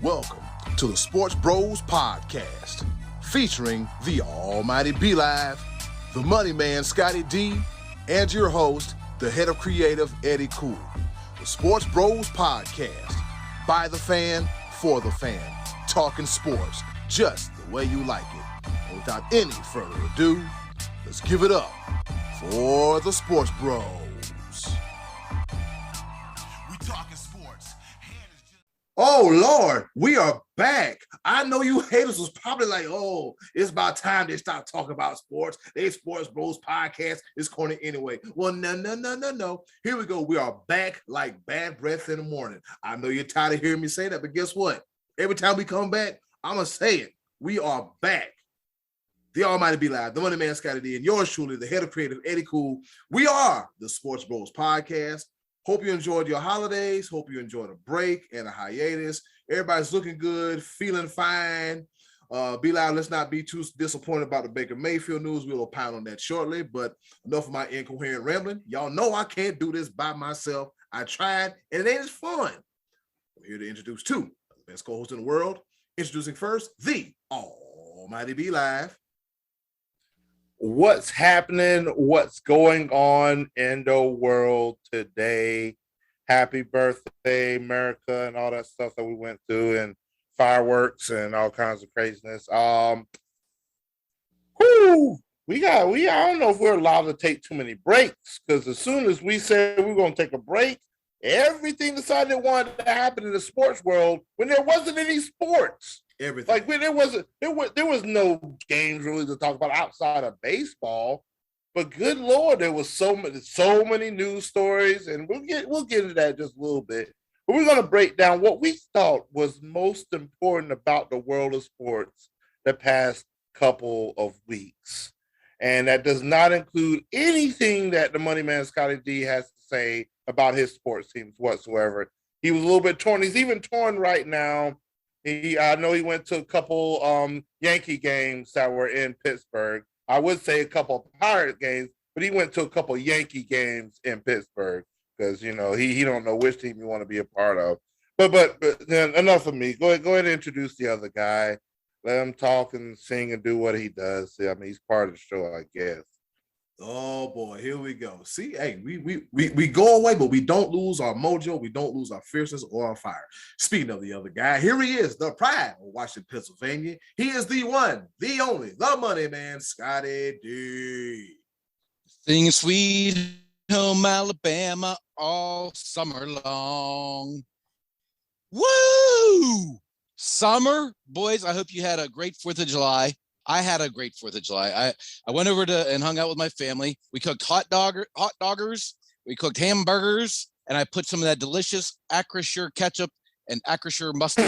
Welcome to the Sports Bros Podcast, featuring the almighty B-Live, the money man Scottie D, and your host, the head of creative Eddie Cool. The Sports Bros Podcast, by the fan, for the fan, talking sports just the way you like it. And without any further ado, let's give it up for the Sports Bros. Oh, Lord, we are back. I know you haters was probably like, oh, it's about time they stop talking about sports. They Sports Bros Podcast is corny anyway. Well, no. Here we go. We are back like bad breath in the morning. I know you're tired of hearing me say that, but guess what? Every time we come back, I'm going to say it. We are back. The almighty B-Live, the money man Scottie D, and yours truly, the head of creative Eddie Cool. We are the Sports Bros Podcast. Hope you enjoyed your holidays. Hope you enjoyed a break and a hiatus. Everybody's looking good, feeling fine. B-Live, let's not be too disappointed about the Baker Mayfield news. We'll opine on that shortly, but enough of my incoherent rambling. Y'all know I can't do this by myself. I tried, and it ain't as fun. I'm here to introduce two of the best co-hosts in the world. Introducing first, the almighty B-Live. What's happening? What's going on in the world today? Happy birthday, America, and all that stuff that we went through, and fireworks and all kinds of craziness. I don't know if we're allowed to take too many breaks, because as soon as we said we're going to take a break, everything decided it wanted to happen in the sports world when there wasn't any sports. Everything. Like when there was no games really to talk about outside of baseball, but good Lord, there was so many news stories, and we'll get into that just a little bit. But we're going to break down what we thought was most important about the world of sports the past couple of weeks, and that does not include anything that the money man Scottie D has to say about his sports teams whatsoever. He was a little bit torn. He's even torn right now. I know he went to a couple Yankee games that were in Pittsburgh. I would say a couple Pirate games, but he went to a couple Yankee games in Pittsburgh because, you know, he don't know which team you want to be a part of. But then enough of me. Go ahead and introduce the other guy. Let him talk and sing and do what he does. I mean, he's part of the show, I guess. Oh boy, here we go. See, hey, we go away, but we don't lose our mojo, we don't lose our fierceness or our fire. Speaking of the other guy, here he is, the pride of Washington, Pennsylvania. He is the one, the only, the money man, Scottie D. Singing Sweet Home Alabama all summer long. Woo! Summer, boys, I hope you had a great 4th of July. I had a great 4th of July. I went over and hung out with my family. We cooked hot doggers. We cooked hamburgers, and I put some of that delicious Acrisure ketchup and Acrisure mustard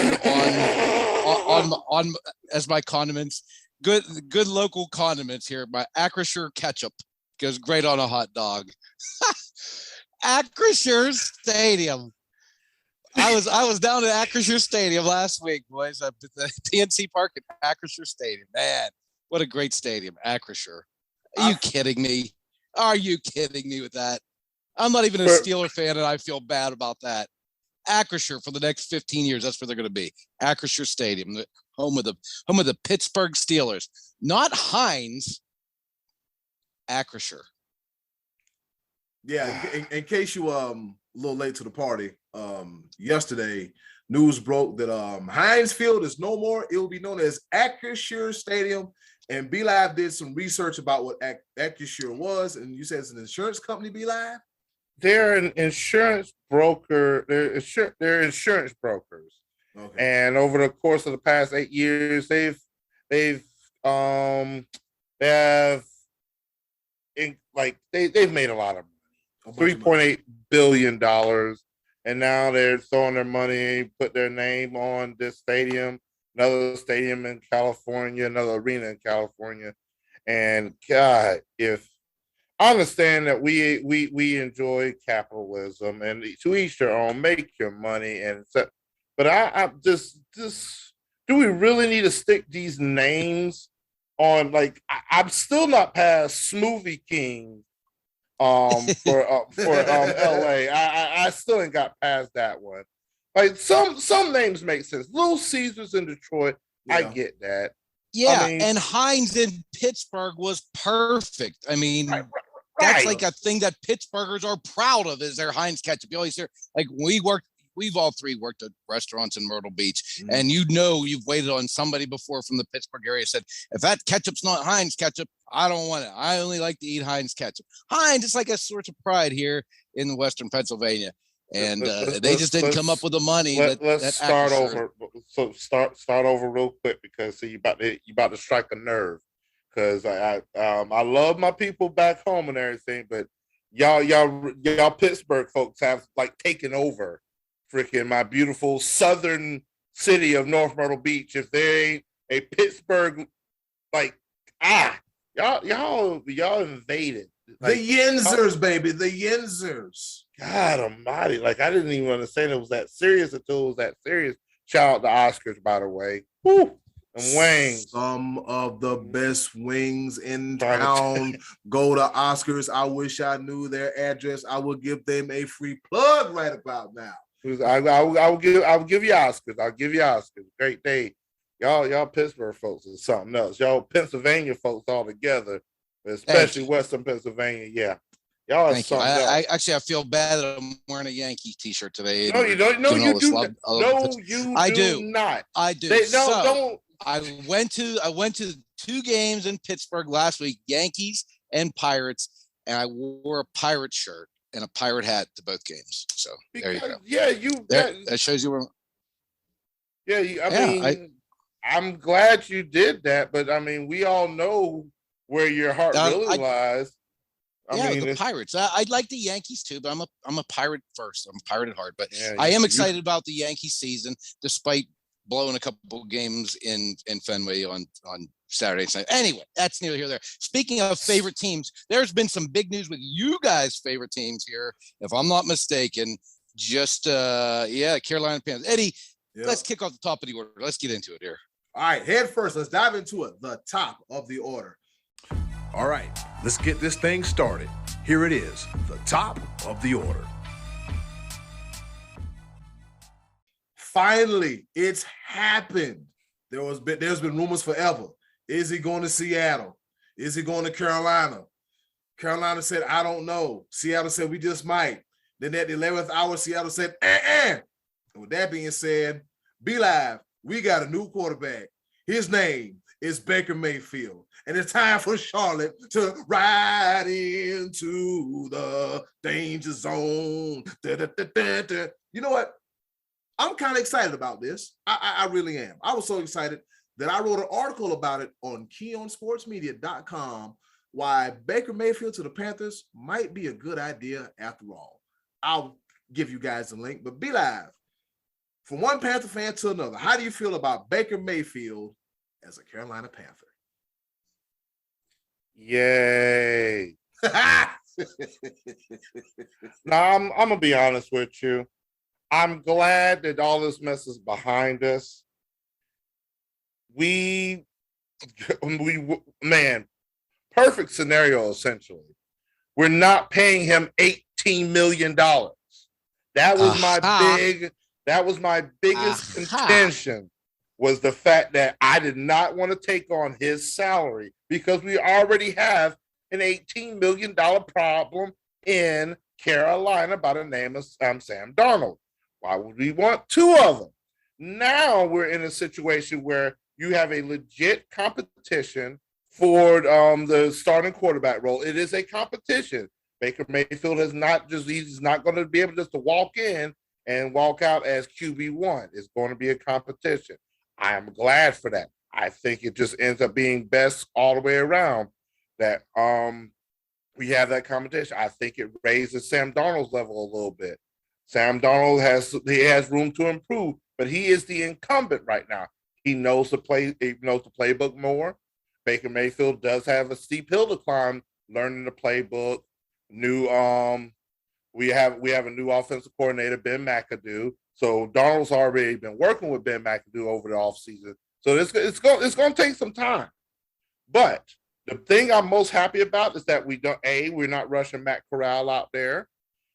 on as my condiments. Good local condiments here. My Acrisure ketchup goes great on a hot dog. Acrisure Stadium. I was down at Acrisure Stadium last week, boys. At the PNC Park at Acrisure Stadium. Man, what a great stadium, Acrisure. Are you kidding me? Are you kidding me with that? I'm not even a Steeler fan, and I feel bad about that. Acrisure for the next 15 years. That's where they're going to be. Acrisure Stadium, the home of the Pittsburgh Steelers. Not Heinz. Acrisure. Yeah, in case you a little late to the party, yesterday news broke that Heinz Field is no more. It will be known as Acrisure Stadium. And B-Live did some research about what Acrisure was, and you said it's an insurance company, B-Live? They're an insurance broker. They're insurance brokers. Okay. And over the course of the past 8 years, they've made a lot of money. $3.8 billion. And now they're throwing their money, put their name on this stadium, another stadium in California, another arena in California. And God, if I understand that we enjoy capitalism and to each their own, make your money, and but I just do we really need to stick these names on? Like I'm still not past Smoothie King for LA. I still ain't got past that one. Like some names make sense. Little Caesars in Detroit, yeah. I get that. Yeah, and Heinz in Pittsburgh was perfect. I mean, that's like a thing that Pittsburghers are proud of is their Heinz ketchup. You always hear, like, we've all three worked at restaurants in Myrtle Beach, and you've waited on somebody before from the Pittsburgh area said, if that ketchup's not Heinz ketchup, I don't want it. I only like to eat Heinz ketchup. Heinz, it's like a source of pride here in Western Pennsylvania. And they just didn't come up with the money. Let's start over. So start over real quick because see, you about to strike a nerve. Because I love my people back home and everything, but y'all Pittsburgh folks have like taken over freaking my beautiful southern city of North Myrtle Beach. If there ain't a Pittsburgh, like y'all invaded. Like, the Yinzers, baby, the Yinzers. God almighty. Like, I didn't even understand it was that serious until it was that serious. Shout out to Oscars, by the way. Woo! And wings. Some of the best wings in town. Go to Oscars. I wish I knew their address. I will give them a free plug right about now. I'll give you Oscars. I'll give you Oscars. Great day. Y'all Pittsburgh folks is something else. Y'all Pennsylvania folks all together, especially Western Pennsylvania. Yeah. Y'all Thank you. I feel bad that I'm wearing a Yankees t-shirt today. No, you don't. No, you do. No, you I do not. I do. Don't. I went to 2 games in Pittsburgh last week, Yankees and Pirates, and I wore a Pirate shirt and a Pirate hat to both games. So there you go. Yeah, that shows you where. Yeah, I mean, I'm glad you did that, but I mean, we all know where your heart really lies. I mean, the Pirates. I'd like the Yankees too, but I'm a Pirate first. I'm a Pirate at heart, but I am excited about the Yankees season, despite blowing a couple games in Fenway on Saturday night. Anyway, that's neither here nor there. Speaking of favorite teams, there's been some big news with you guys' favorite teams here, if I'm not mistaken. Just Carolina Panthers. Eddie, let's kick off the top of the order. Let's get into it here. All right, head first. Let's dive into it. The top of the order. All right, let's get this thing started. Here it is, the top of the order. Finally, it's happened. There's been rumors forever. Is he going to Seattle? Is he going to Carolina? Carolina said, I don't know. Seattle said, we just might. Then at the 11th hour, Seattle said, And with that being said, LIV, we got a new quarterback. His name is Baker Mayfield. And it's time for Charlotte to ride into the danger zone. You know what? I'm kind of excited about this. I really am. I was so excited that I wrote an article about it on keyonsportsmedia.com, why Baker Mayfield to the Panthers might be a good idea after all. I'll give you guys a link, but LIV, from one Panther fan to another, how do you feel about Baker Mayfield as a Carolina Panther? Yay. Now, I'm going to be honest with you. I'm glad that all this mess is behind us. Man, perfect scenario, essentially. We're not paying him $18 million. That was my biggest contention, was the fact that I did not want to take on his salary because we already have an $18 million problem in Carolina by the name of Sam Darnold. Why would we want 2 of them? Now we're in a situation where you have a legit competition for the starting quarterback role. It is a competition. Baker Mayfield he's not going to be able just to walk in and walk out as QB1. It's going to be a competition. I am glad for that. I think it just ends up being best all the way around that we have that competition. I think it raises Sam Darnold's level a little bit. Sam Darnold has room to improve, but he is the incumbent right now. He knows the playbook more. Baker Mayfield does have a steep hill to climb, learning the playbook. We have a new offensive coordinator, Ben McAdoo. So Darnold's already been working with Ben McAdoo over the offseason. So it's going to take some time. But the thing I'm most happy about is that we're not rushing Matt Corral out there.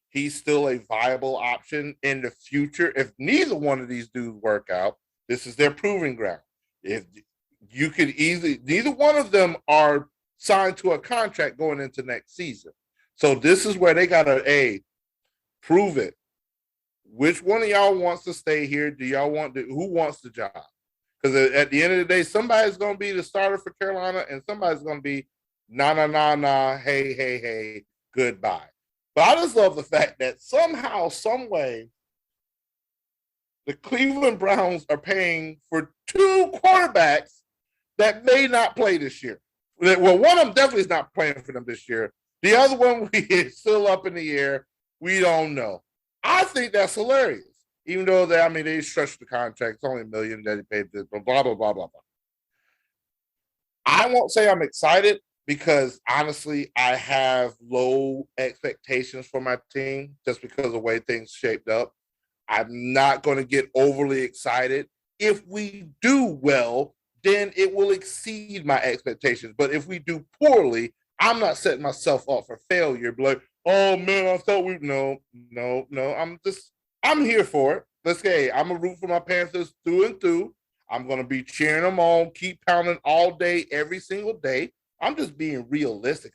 he's still a viable option in the future. If neither one of these dudes work out, this is their proving ground. If you could easily, neither one of them are signed to a contract going into next season. So this is where they got to, prove it. Which one of y'all wants to stay here? Do y'all who wants the job? Because at the end of the day, somebody's going to be the starter for Carolina and somebody's going to be nah, hey, goodbye. But I just love the fact that somehow, some way, the Cleveland Browns are paying for 2 quarterbacks that may not play this year. Well, one of them definitely is not playing for them this year. The other one is still up in the air. We don't know. I think that's hilarious. Even though they stretched the contract. It's only $1 million that he paid this, blah, blah, blah, blah, blah. I won't say I'm excited because, honestly, I have low expectations for my team just because of the way things shaped up. I'm not going to get overly excited. If we do well, then it will exceed my expectations. But if we do poorly, I'm not setting myself up for failure. Like, oh, man, I thought no. I'm here for it. Let's say I'm a root for my Panthers through and through. I'm going to be cheering them on, keep pounding all day, every single day. I'm just being realistic.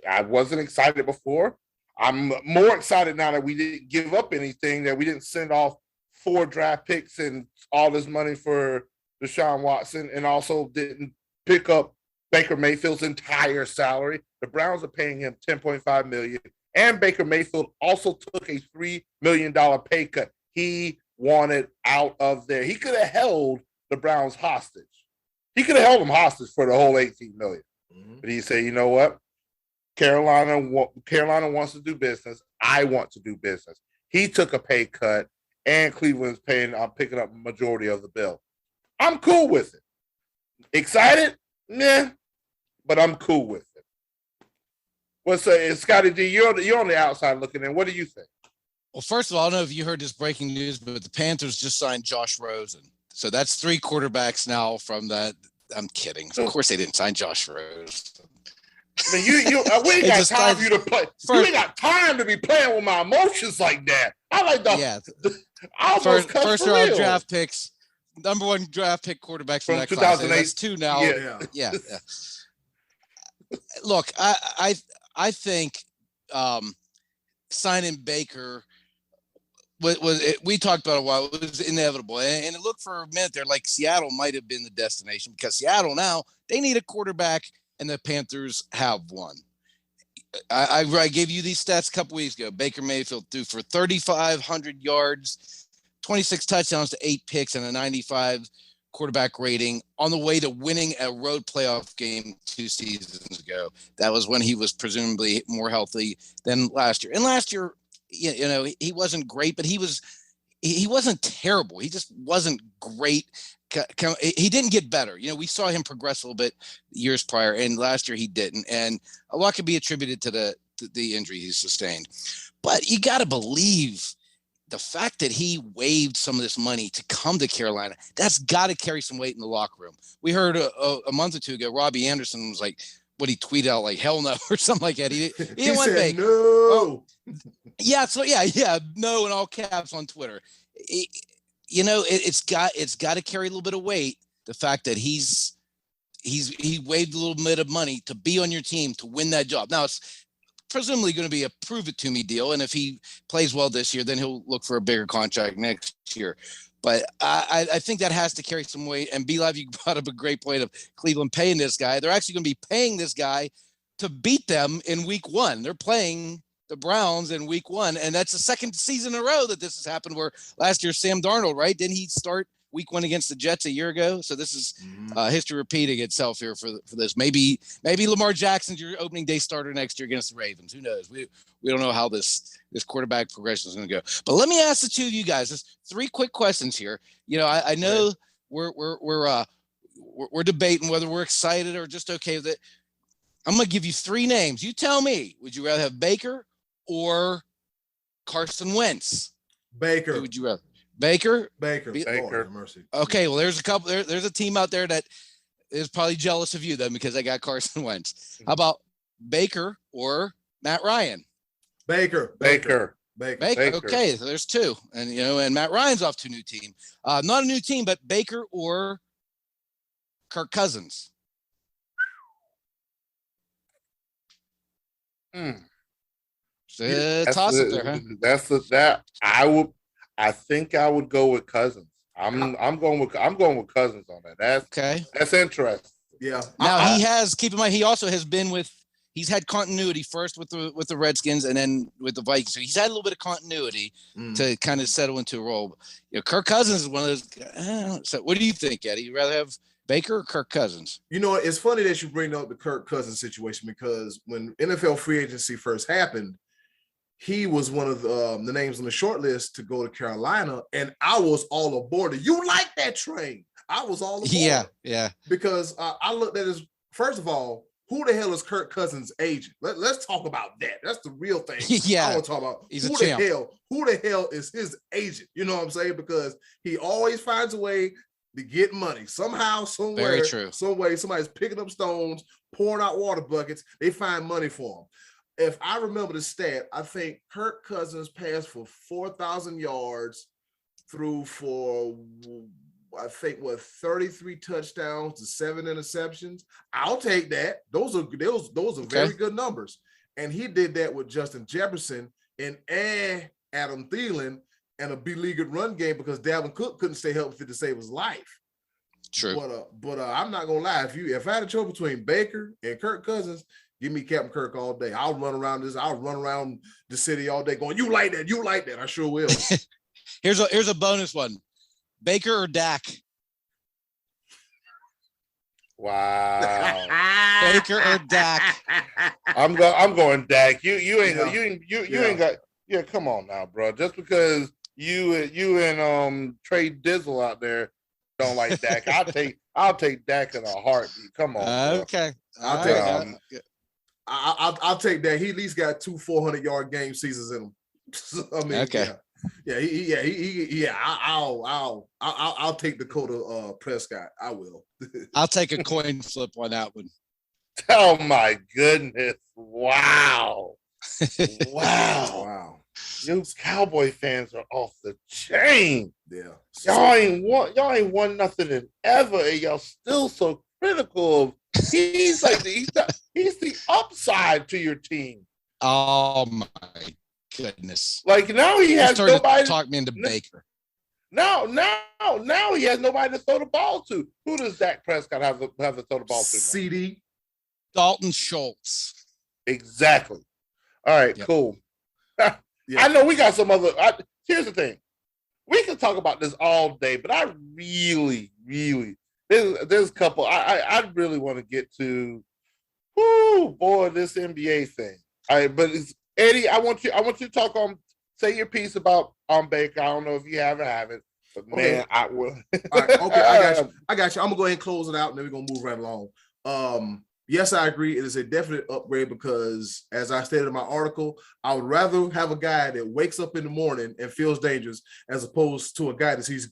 I wasn't excited before. I'm more excited now that we didn't give up anything, that we didn't send off 4 draft picks and all this money for Deshaun Watson, and also didn't pick up Baker Mayfield's entire salary. The Browns are paying him $10.5 million, and Baker Mayfield also took a $3 million pay cut. He wanted out of there. He could have held the Browns hostage. He could have held them hostage for the whole $18 million. Mm-hmm. But he said, you know what? Carolina wants to do business. I want to do business. He took a pay cut, and Cleveland's picking up a majority of the bill. I'm cool with it. Excited? Nah, but I'm cool with it. What's Scottie D? You're on the outside looking in. What do you think? Well, first of all, I don't know if you heard this breaking news, but the Panthers just signed Josh Rosen. So that's 3 quarterbacks now from that. I'm kidding. Of course they didn't sign Josh Rosen. I mean, we ain't got time for you to play. You ain't got time to be playing with my emotions like that. I like the first round draft picks, number 1 draft pick quarterbacks from that 2008. Class. That's 2 now. Yeah. Look, I think signing Baker we talked about it a while. It was inevitable, and it looked for a minute there like Seattle might have been the destination, because Seattle now they need a quarterback, and the Panthers have one. I gave you these stats a couple weeks ago. Baker Mayfield threw for 3,500 yards, 26 touchdowns to 8 picks, and a 95 quarterback rating on the way to winning a road playoff game 2 seasons ago. That was when he was presumably more healthy than last year. And last year, you know, he wasn't great, but he wasn't terrible. He just wasn't great. He didn't get better. You know, we saw him progress a little bit years prior, and last year he didn't. And a lot could be attributed to the injury he sustained. But you got to believe the fact that he waived some of this money to come to Carolina, that's got to carry some weight in the locker room. We heard a month or 2 ago, Robbie Anderson was like, what he tweeted out, like, hell no, or something like that. He didn't want Baker. No. Yeah. So yeah. No, in all caps on Twitter. You know, it's got to carry a little bit of weight. The fact that he waived a little bit of money to be on your team to win that job. Now it's presumably going to be a prove it to me deal. And if he plays well this year, then he'll look for a bigger contract next year. But I think that has to carry some weight. And B-Live, you brought up a great point of Cleveland paying this guy. They're actually going to be paying this guy to beat them in week 1. They're playing the Browns in week 1. And that's the second season in a row that this has happened, where last year, Sam Darnold, right? Didn't he start week 1 against the Jets a year ago? So this is history repeating itself here for this. Maybe Lamar Jackson's your opening day starter next year against the Ravens. Who knows? We don't know how this quarterback progression is going to go. But let me ask the 2 of you guys just 3 quick questions here. You know, I know we're debating whether we're excited or just okay with it. I'm going to give you 3 names. You tell me, would you rather have Baker or Carson Wentz? Baker. Who would you rather? Baker. Lord, mercy. Okay, well, there's a couple. There's a team out there that is probably jealous of you then, because they got Carson Wentz. How about Baker or Matt Ryan? Baker. Baker. Okay, so there's two. And, and Matt Ryan's off to a new team. Not a new team, but Baker or Kirk Cousins. Toss up there, huh? I think I would go with Cousins. I'm going with Cousins on that. That's interesting. Yeah. Now keep in mind, he also has been he's had continuity first with the Redskins and then with the Vikings. So he's had a little bit of continuity to kind of settle into a role. Kirk Cousins is one of those. So what do you think, Eddie? You rather have Baker or Kirk Cousins? It's funny that you bring up the Kirk Cousins situation because when NFL free agency first happened, he was one of the names on the short list to go to Carolina, and I was all aboard it. You like that train? I was all aboard. Yeah. Because I looked at his, first of all, who the hell is Kirk Cousins' agent? Let's talk about that. That's the real thing. Yeah, I want to talk about who the hell is his agent? You know what I'm saying? Because he always finds a way to get money somehow, somewhere. Very true. Some way, somebody's picking up stones, pouring out water buckets. They find money for him. If I remember the stat, I think Kirk Cousins passed for 4,000 yards, threw for 33 touchdowns to 7 interceptions. I'll take that. Those are very good numbers. And he did that with Justin Jefferson and Adam Thielen and a B-league run game because Dalvin Cook couldn't stay healthy to save his life. True. But I'm not gonna lie. If I had a choice between Baker and Kirk Cousins, give me Captain Kirk all day. I'll run around the city all day going, you like that. I sure will. Here's a bonus one. Baker or Dak? Wow. Baker or Dak? I'm going Dak. You ain't got. Yeah, come on now, bro. Just because you and Trey Dizzle out there don't like Dak, I'll take Dak in a heartbeat. Come on. Okay. I'll take that. He at least got 2 400-yard game seasons in him. I mean, okay. Yeah. I'll take Dakota Prescott. I will. I'll take a coin flip on that one. Oh my goodness! Wow. You Cowboy fans are off the chain. Yeah. Y'all ain't won nothing in ever, and y'all still so critical of. He's like he's the upside to your team. Oh my goodness! Like now he has nobody to talk me into Baker. Now he has nobody to throw the ball to. Who does Dak Prescott have to throw the ball to? CD, Dalton Schultz. Exactly. All right, cool. I know we got some other. Here's the thing: we can talk about this all day, but I really there's a couple. I really want to get to. This NBA thing. But it's, Eddie, I want you to talk on. Say your piece about Baker. I don't know if you have or haven't, but man, I will. All right, okay, I got you. I'm gonna go ahead and close it out, and then we're gonna move right along. Yes, I agree. It is a definite upgrade because, as I stated in my article, I would rather have a guy that wakes up in the morning and feels dangerous as opposed to a guy that sees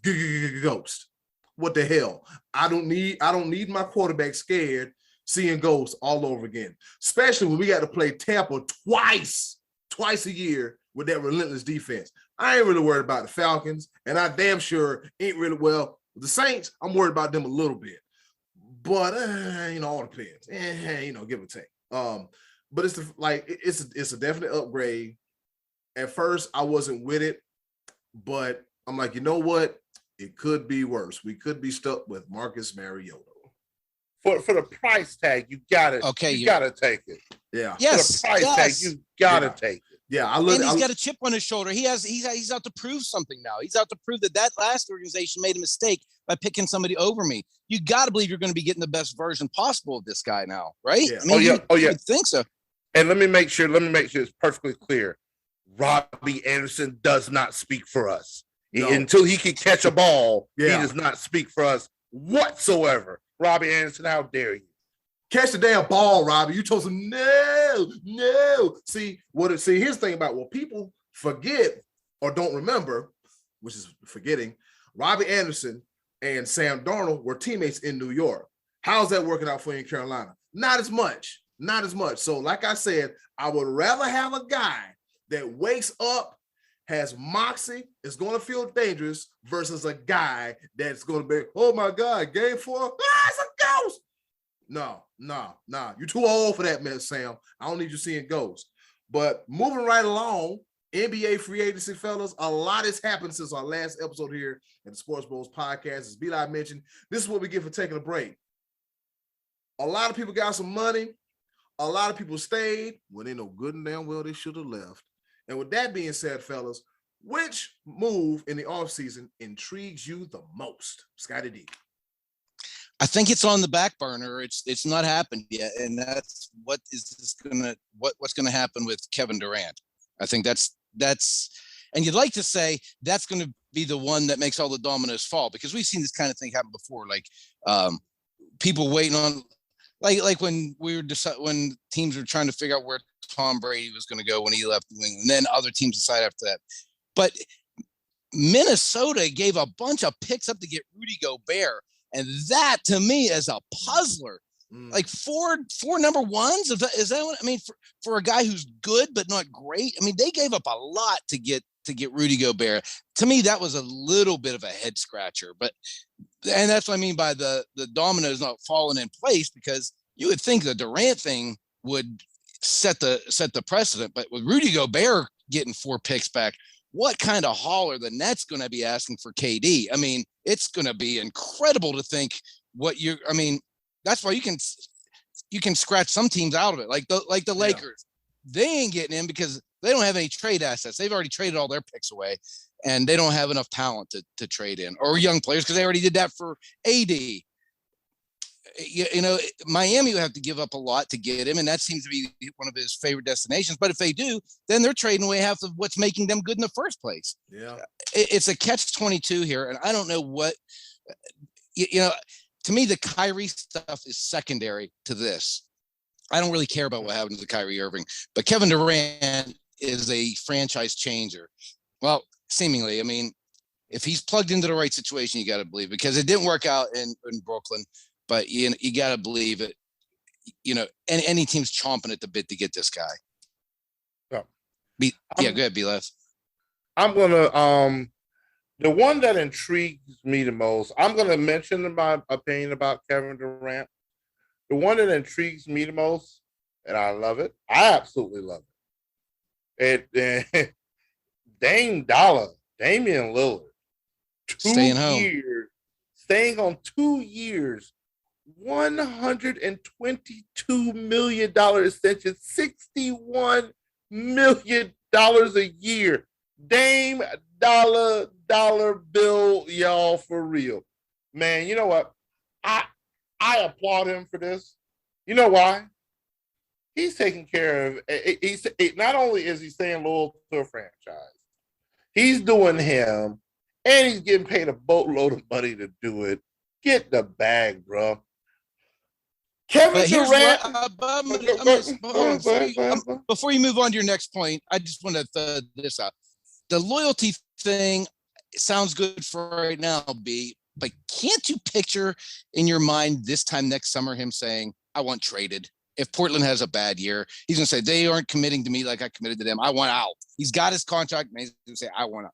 ghost. What the hell? I don't need my quarterback scared seeing ghosts all over again, especially when we got to play Tampa twice a year with that relentless defense. I ain't really worried about the Falcons, and I damn sure ain't really the Saints. I'm worried about them a little bit. But all depends. Give or take. But it's a definite upgrade. At first, I wasn't with it, but I'm like, you know what? It could be worse. We could be stuck with Marcus Mariota. For the price tag, you got it. Okay, you got to take it. Yeah. Yes. For the price tag, you got to take it. Yeah, and he's got a chip on his shoulder. He's out to prove something now. He's out to prove that last organization made a mistake by picking somebody over me. You got to believe you're going to be getting the best version possible of this guy now, right? Yeah. I mean, you think so. And let me make sure it's perfectly clear. Robbie Anderson does not speak for us. No. Until he can catch a ball, he does not speak for us whatsoever. Robbie Anderson, how dare you? Catch the damn ball, Robbie. You told him no. See, here's the thing about what people forget or don't remember, which is forgetting. Robbie Anderson and Sam Darnold were teammates in New York. How's that working out for you in Carolina? Not as much. So, like I said, I would rather have a guy that wakes up, has moxie, is going to feel dangerous versus a guy that's going to be, oh my God, game 4, it's a ghost. No. You're too old for that, man, Sam. I don't need you seeing ghosts. But moving right along, NBA free agency, fellas, a lot has happened since our last episode here at the Sports Bros podcast. As B-Live mentioned, this is what we get for taking a break. A lot of people got some money. A lot of people stayed when they know good and damn well they should have left. And with that being said, fellas, which move in the offseason intrigues you the most? Scottie D. I think it's on the back burner. It's not happened yet, and that's what's going to happen with Kevin Durant. I think that's, and you'd like to say that's going to be the one that makes all the dominoes fall, because we've seen this kind of thing happen before. Like people waiting on, like when when teams were trying to figure out where Tom Brady was going to go when he left New England, and then other teams decide after that. But Minnesota gave a bunch of picks up to get Rudy Gobert. And that to me is a puzzler. Like four number ones. Is that what I mean? For a guy who's good but not great. I mean, they gave up a lot to get Rudy Gobert. To me, that was a little bit of a head scratcher. And that's what I mean by the dominoes not falling in place, because you would think the Durant thing would set the precedent. But with Rudy Gobert getting 4 picks back, what kind of haul are the Nets going to be asking for KD? I mean, it's going to be incredible to think that's why you can scratch some teams out of it. Like the Lakers, they ain't getting in because they don't have any trade assets. They've already traded all their picks away, and they don't have enough talent to trade in, or young players, because they already did that for AD. You know, Miami would have to give up a lot to get him, and that seems to be one of his favorite destinations. But if they do, then they're trading away half of what's making them good in the first place. Yeah, it's a catch-22 here, and I don't know what to me, the Kyrie stuff is secondary to this. I don't really care about what happens to Kyrie Irving, but Kevin Durant is a franchise changer. Well, seemingly, I mean, if he's plugged into the right situation, you got to believe, because it didn't work out in Brooklyn. But you got to believe it, and any team's chomping at the bit to get this guy. Yeah. Go ahead, B-Live. I'm going to, the one that intrigues me the most, I'm going to mention my opinion about Kevin Durant. The one that intrigues me the most, and I love it, I absolutely love it. Damian Lillard. Staying home. Staying on 2 years. $122 million extension, $61 million a year. Dame dollar bill, y'all, for real. Man, you know what? I applaud him for this. You know why? He's taking care of, not only is he staying loyal to a franchise, he's doing him, and he's getting paid a boatload of money to do it. Get the bag, bro. Kevin Durant. Before you move on to your next point, I just want to throw this out. The loyalty thing sounds good for right now, B, but can't you picture in your mind this time next summer him saying, I want traded? If Portland has a bad year, he's going to say, they aren't committing to me like I committed to them. I want out. He's got his contract, and he's going to say, I want out.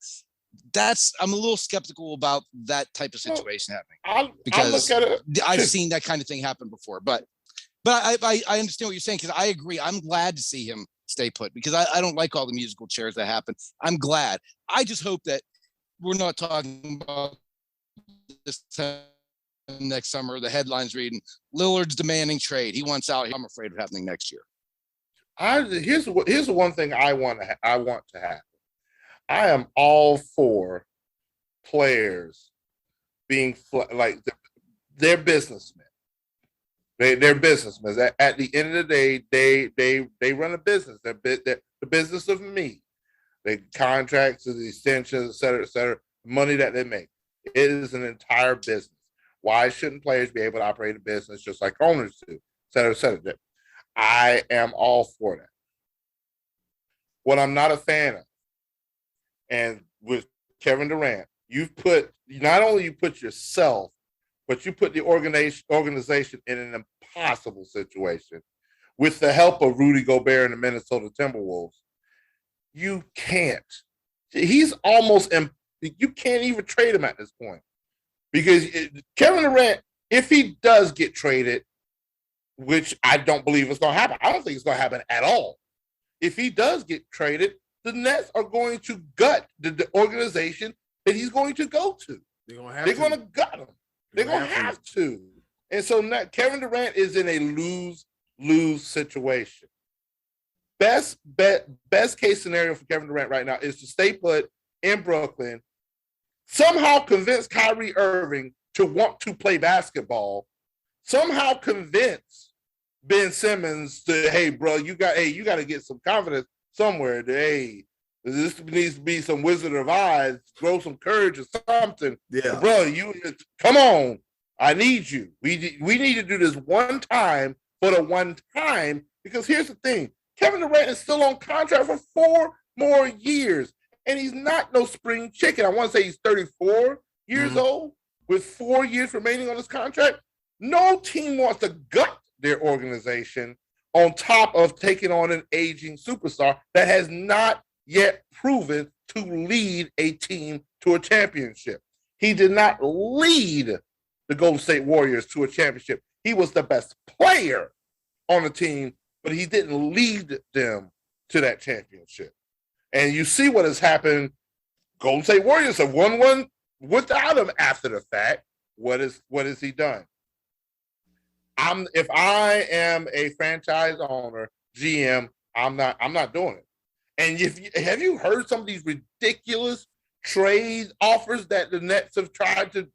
I'm a little skeptical about that type of situation happening, because I've seen that kind of thing happen before. But I understand what you're saying, because I agree. I'm glad to see him stay put, because I don't like all the musical chairs that happen. I'm glad. I just hope that we're not talking about this time next summer. The headlines reading, Lillard's demanding trade. He wants out. I'm afraid of happening next year. Here's the one thing I want to happen. I am all for players being like they're businessmen. They're businessmen. At the end of the day, they run a business. They're the business of me. The contracts, the extensions, et cetera, money that they make. It is an entire business. Why shouldn't players be able to operate a business just like owners do, et cetera, et cetera? I am all for that. What I'm not a fan of, and with Kevin Durant, not only you put yourself, but you put the organization in an impossible situation with the help of Rudy Gobert and the Minnesota Timberwolves. you can't. He's almost you can't even trade him at this point because Kevin Durant, if he does get traded, which I don't believe is going to happen, I don't think it's going to happen at all. If he does get traded, the Nets are going to gut the organization that he's going to go to. They're going to gut him. They're going to have to. And so now Kevin Durant is in a lose situation. Best case scenario for Kevin Durant right now is to stay put in Brooklyn, somehow convince Kyrie Irving to want to play basketball, somehow convince Ben Simmons to, hey, bro, you got to get some confidence somewhere. Hey, this needs to be some Wizard of Oz, grow some courage or something. Yeah, bro, you come on. I need you. We need to do this one time for the one time, because here's the thing. Kevin Durant is still on contract for 4 more years, and he's not no spring chicken. I want to say he's 34 years old with 4 years remaining on his contract. No team wants to gut their organization on top of taking on an aging superstar that has not yet proven to lead a team to a championship. He did not lead the Golden State Warriors to a championship. He was the best player on the team, but he didn't lead them to that championship. And you see what has happened. Golden State Warriors have won one without him after the fact. What has he done? If I am a franchise owner, GM, I'm not doing it. And have you heard some of these ridiculous trade offers that the Nets have tried to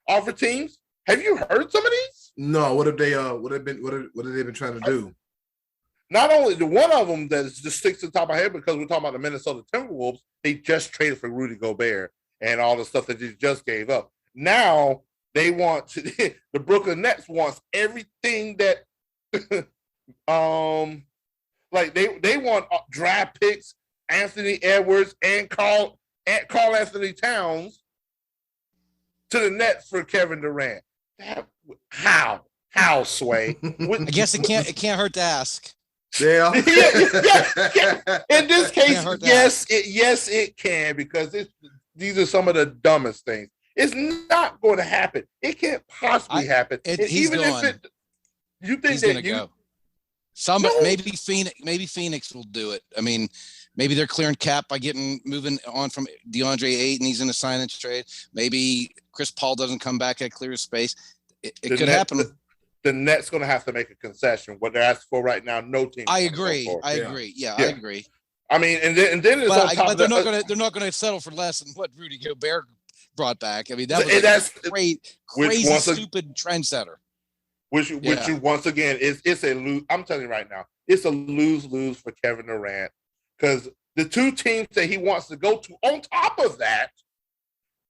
offer teams? Have you heard some of these? No. What have they been trying to do? Not only the one of them that just sticks to the top of my head, because we're talking about the Minnesota Timberwolves, they just traded for Rudy Gobert and all the stuff that they just gave up. Now they want to, the Brooklyn Nets wants everything that like they want draft picks, Anthony Edwards and Carl Anthony Towns to the Nets for Kevin Durant. How Sway? I guess it can't hurt to ask. Yeah. yeah. In this case, yes, it can, because these are some of the dumbest things. It's not going to happen. It can't possibly happen. He's even going. if you think he's that go. Maybe Phoenix will do it. I mean, maybe they're clearing cap by moving on from DeAndre Ayton, and he's in a sign-and trade. Maybe Chris Paul doesn't come back at clear space. It could happen. The Nets going to have to make a concession. What they're asking for right now, no team. I agree. I agree. I agree. I mean, and then it's on top but they're not going to settle for less than what Rudy Gobert brought back. I mean, that's crazy, stupid trendsetter. Which once again it's a lose. I'm telling you right now, it's a lose for Kevin Durant, because the two teams that he wants to go to on top of that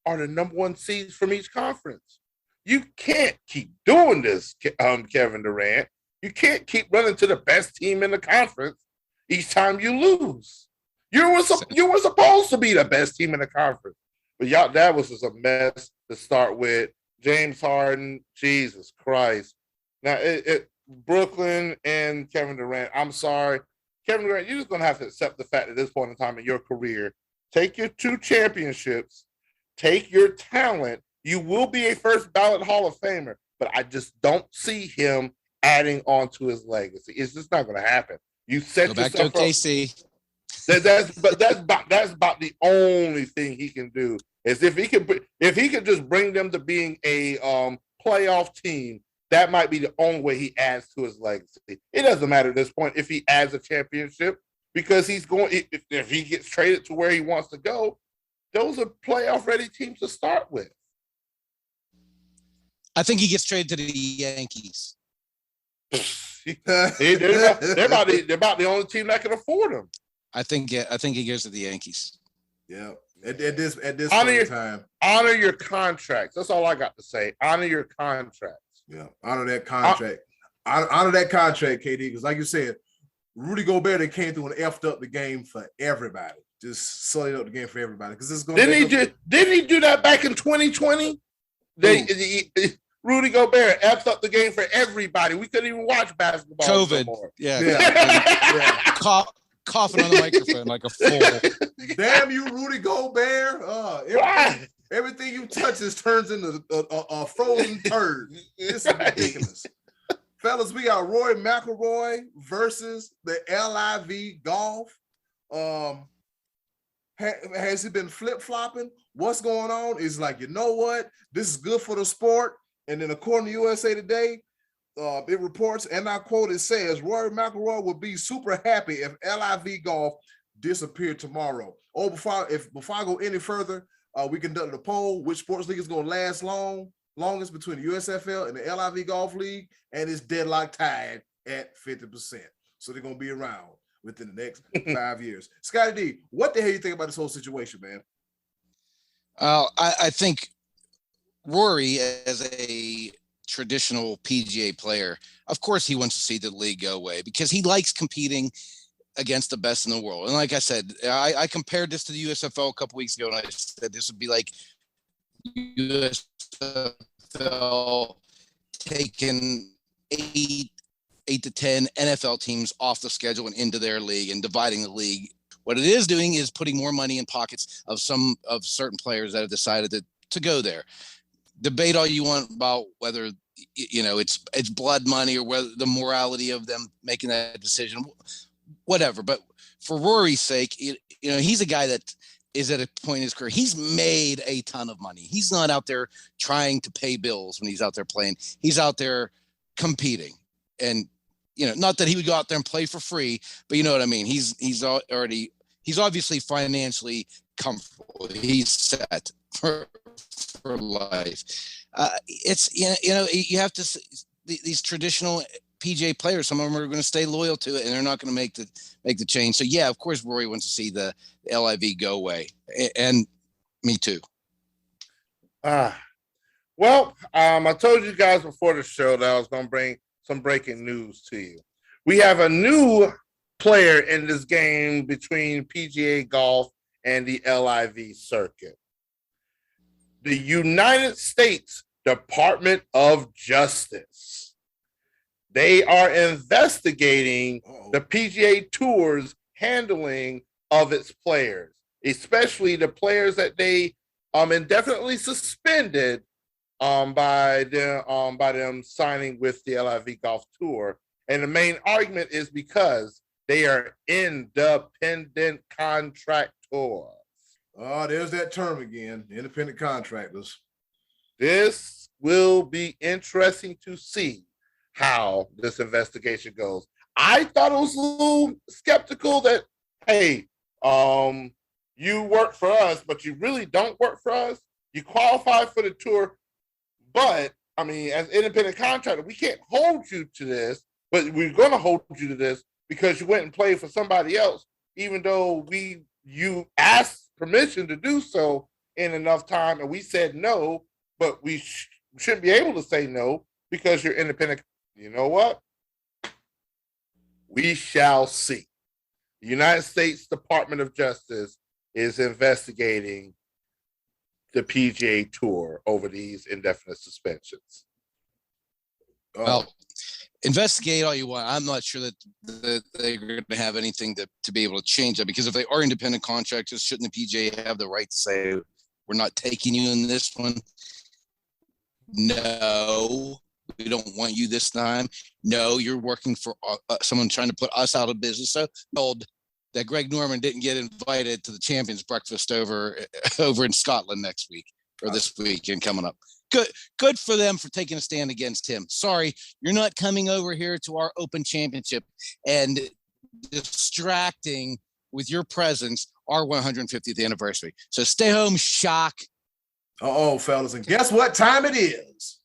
are the number 1 seeds from each conference. You can't keep doing this, Kevin Durant. You can't keep running to the best team in the conference each time you lose. You were supposed to be the best team in the conference, but y'all, that was just a mess to start with. James Harden, Jesus Christ. Now, Brooklyn and Kevin Durant, I'm sorry. Kevin Durant, you're just going to have to accept the fact at this point in time in your career, take your 2 championships, take your talent. You will be a first ballot Hall of Famer, but I just don't see him adding on to his legacy. It's just not going to happen. You set Go yourself back to OKC. That's about the only thing he can do. Is if he could just bring them to being a playoff team, that might be the only way he adds to his legacy. It doesn't matter at this point if he adds a championship, because he's going. If he gets traded to where he wants to go, those are playoff-ready teams to start with. I think he gets traded to the Yankees. they're about the only team that can afford him. I think he goes to the Yankees. Yeah. At this point in time, honor your contracts. That's all I got to say. Honor your contracts. Yeah, honor that contract. Honor that contract, KD. Because like you said, Rudy Gobert, they came through and effed up the game for everybody. Just sullied up the game for everybody. Because it's going. Didn't he do that back in 2020? Rudy Gobert effed up the game for everybody. We couldn't even watch basketball COVID. anymore. Yeah. coughing on the microphone like a fool. Damn you, Rudy Gobert. Everything you touch turns into a frozen turd. This is ridiculous. Fellas, we got Rory McIlroy versus the LIV Golf. Has he been flip-flopping? What's going on? Is like, you know what? This is good for the sport. And then according to USA Today, it reports, and I quote, it says, Rory McIlroy would be super happy if LIV Golf disappeared tomorrow. Oh, before I go any further, we conducted a poll, which sports league is going to last longest between the USFL and the LIV Golf League, and it's deadlock tied at 50%. So they're going to be around within the next 5 years. Scottie D, what the hell you think about this whole situation, man? I think Rory, as a traditional PGA player, of course he wants to see the league go away because he likes competing against the best in the world. And like I said, I compared this to the USFL a couple weeks ago, and I said this would be like USFL taking eight to 10 NFL teams off the schedule and into their league and dividing the league. What it is doing is putting more money in pockets of certain players that have decided to go there. Debate all you want about whether it's blood money or whether the morality of them making that decision, whatever. But for Rory's sake, he's a guy that is at a point in his career. He's made a ton of money. He's not out there trying to pay bills when he's out there playing. He's out there competing. And not that he would go out there and play for free, but you know what I mean. He's obviously financially comfortable. He's set for life. It's you have to these traditional PGA players. Some of them are going to stay loyal to it, and they're not going to make the change. So yeah, of course, Rory wants to see the LIV go away, and me too. Well, I told you guys before the show that I was going to bring some breaking news to you. We have a new player in this game between PGA Golf and the LIV circuit. The United States Department of Justice. They are investigating the PGA Tour's handling of its players, especially the players that they indefinitely suspended by them signing with the LIV Golf Tour. And the main argument is because they are independent contractors. Oh, there's that term again, independent contractors. This will be interesting to see how this investigation goes. I thought it was a little skeptical that, hey, you work for us, but you really don't work for us. You qualify for the tour, but I mean, as independent contractor, we can't hold you to this, but we're going to hold you to this because you went and played for somebody else, even though you asked permission to do so in enough time, and we said no, but we shouldn't be able to say no because you're independent. You know what? We shall see. The United States Department of Justice is investigating the PGA Tour over these indefinite suspensions. Well, investigate all you want. I'm not sure that they're going to have anything to be able to change that, because if they are independent contractors, shouldn't the PGA have the right to say, we're not taking you in this one? No, we don't want you this time. No, you're working for someone trying to put us out of business. So told that Greg Norman didn't get invited to the Champions Breakfast over in Scotland next week or this weekend coming up. Good for them for taking a stand against him. Sorry, you're not coming over here to our Open Championship and distracting with your presence our 150th anniversary. So stay home, Shock. Fellas, and guess what time it is?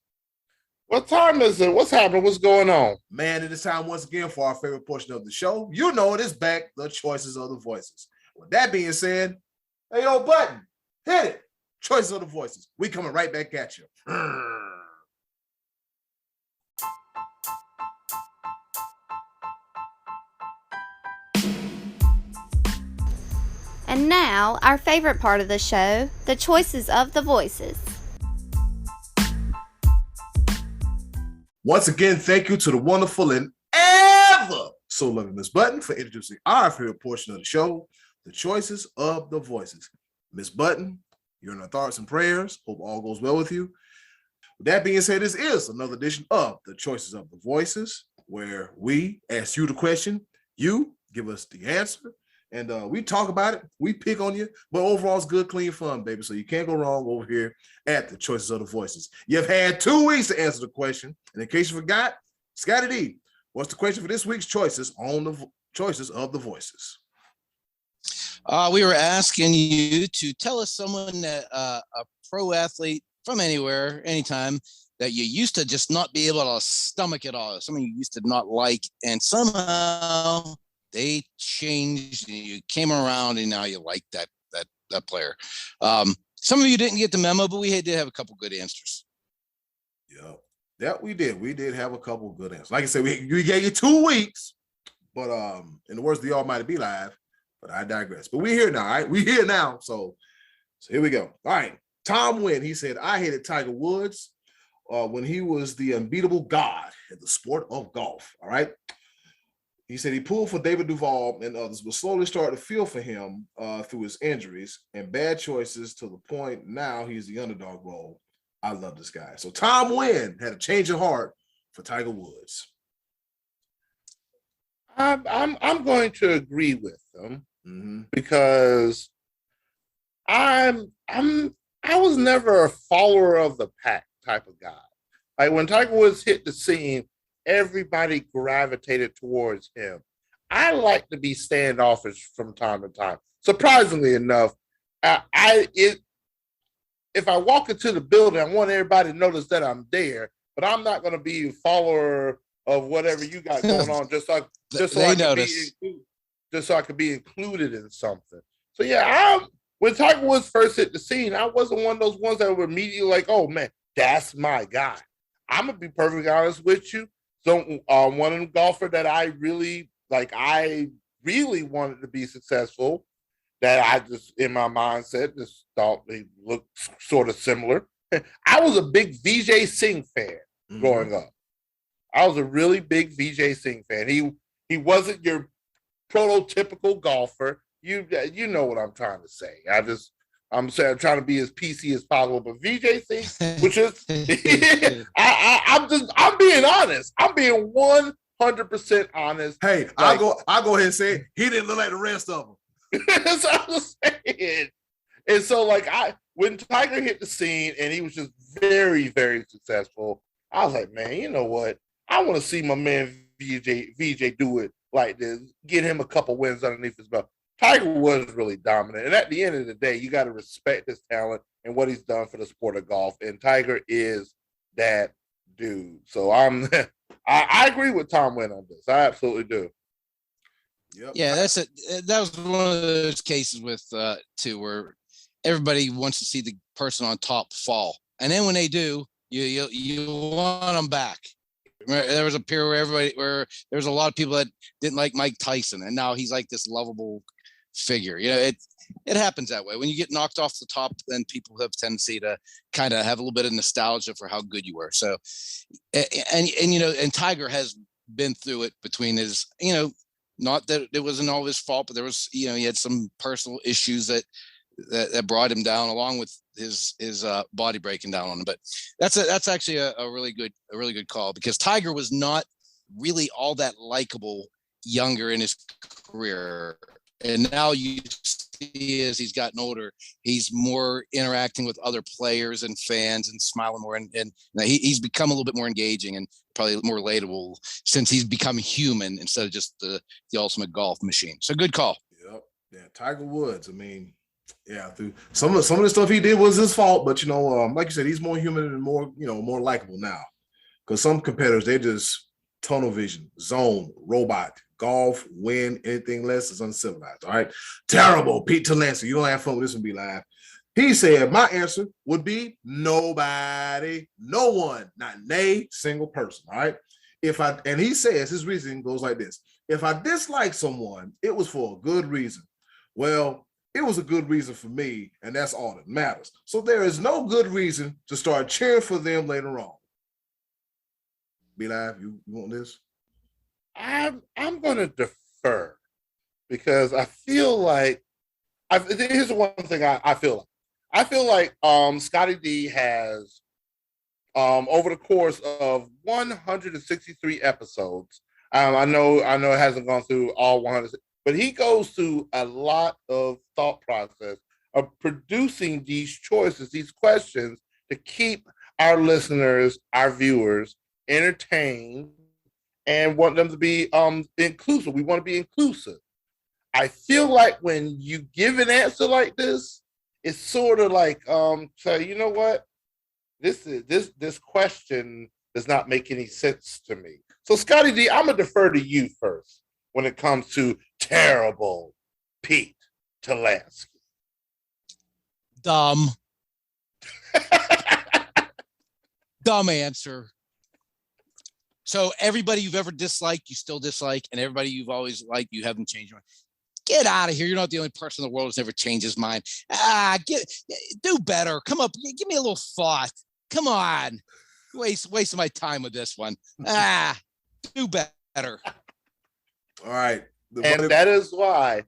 What time is it? What's happening? What's going on? Man, it is time once again for our favorite portion of the show. You know it is back, the choices of the voices. With that being said, hey, yo, Button, hit it. Choices of the voices. We coming right back at you. And now, our favorite part of the show, the choices of the voices. Once again, thank you to the wonderful and ever so lovely Miss Button for introducing our favorite portion of the show, the choices of the voices. Miss Button, you're in our thoughts and prayers. Hope all goes well with you. With that being said, this is another edition of the choices of the voices, where we ask you the question, you give us the answer, and we talk about it. We pick on you, but overall it's good, clean fun, baby. So you can't go wrong over here at the choices of the voices. You've had 2 weeks to answer the question, and in case you forgot, Scottie D, what's the question for this week's choices on the choices of the voices? We were asking you to tell us someone that a pro athlete from anywhere, anytime, that you used to just not be able to stomach it all, someone you used to not like, and somehow they changed and you came around and now you like that player. Some of you didn't get the memo, but we did have a couple good answers. Yeah, that we did. We did have a couple good answers. Like I said, we gave you 2 weeks, but in the words of the Almighty Be Live, but I digress. But we're here now, all right? We're here now, so here we go. All right, Tom Wynn, he said, I hated Tiger Woods when he was the unbeatable god in the sport of golf, all right? He said he pulled for David Duval and others, but slowly started to feel for him through his injuries and bad choices to the point now he's the underdog role. I love this guy. So Tom Wynn had a change of heart for Tiger Woods. I'm going to agree with them because I was never a follower of the pack type of guy. Like when Tiger Woods hit the scene, everybody gravitated towards him. I like to be standoffish from time to time. Surprisingly enough, if I walk into the building, I want everybody to notice that I'm there, but I'm not going to be a follower of whatever you got going on just so I could be included in something. So yeah, when Tiger Woods first hit the scene, I wasn't one of those ones that were immediately like, oh man, that's my guy. I'm gonna be perfectly honest with you. So one of the golfer that I really wanted to be successful, that I just in my mindset just thought they looked sort of similar. I was a big Vijay Singh fan growing up. I was a really big Vijay Singh fan. He wasn't your prototypical golfer. You know what I'm trying to say. I'm trying to be as PC as possible. But Vijay Singh, which is I'm being honest. I'm being 100% honest. Hey, I'll go ahead and say it. He didn't look like the rest of them. That's what I was saying. And so when Tiger hit the scene and he was just very, very successful, I was like, man, you know what? I want to see my man VJ do it like this, get him a couple wins underneath his belt. Tiger was really dominant. And at the end of the day, you got to respect his talent and what he's done for the sport of golf. And Tiger is that dude. So I agree with Tom Wynn on this. I absolutely do. Yep. Yeah, that was one of those cases with too, where everybody wants to see the person on top fall. And then when they do, you want them back. There was a period where there was a lot of people that didn't like Mike Tyson, and now he's like this lovable figure. You know, it happens that way. When you get knocked off the top, then people have a tendency to kind of have a little bit of nostalgia for how good you were. So, and Tiger has been through it between his, not that it wasn't all his fault, but there was, he had some personal issues that brought him down, along with his body breaking down on him. But that's actually a really good call, because Tiger was not really all that likable younger in his career, and now you see as he's gotten older, he's more interacting with other players and fans and smiling more, and he's become a little bit more engaging and probably more relatable since he's become human instead of just the ultimate golf machine. So good call. Yep. Yeah, Tiger Woods. I mean, yeah, through some of the stuff he did was his fault, but like you said, he's more human and more likable now. Because some competitors, they just tunnel vision, zone, robot, golf, win, anything less is uncivilized. All right, terrible. Pete Talancey, you don't have fun with this one, Be Live. He said my answer would be nobody, no one, not a single person. All right, and he says his reasoning goes like this: if I dislike someone, it was for a good reason. Well, it was a good reason for me, and that's all that matters. So there is no good reason to start cheering for them later on. Be Live, you want this? I'm gonna defer because I feel like here's the one thing I feel like. I feel like Scottie D has over the course of 163 episodes. I know it hasn't gone through all 100, but he goes through a lot of thought process of producing these choices, these questions to keep our listeners, our viewers entertained and want them to be inclusive. We want to be inclusive. I feel like when you give an answer like this, it's sort of like say, you know what? This question does not make any sense to me. So Scottie D, I'm gonna defer to you first when it comes to terrible Pete Talansky. Dumb. Dumb answer. So everybody you've ever disliked, you still dislike, and everybody you've always liked, you haven't changed your mind. Get out of here. You're not the only person in the world who's never changed his mind. Do better. Come up. Give me a little thought. Come on. Wasting my time with this one. Do better. All right. And that is why.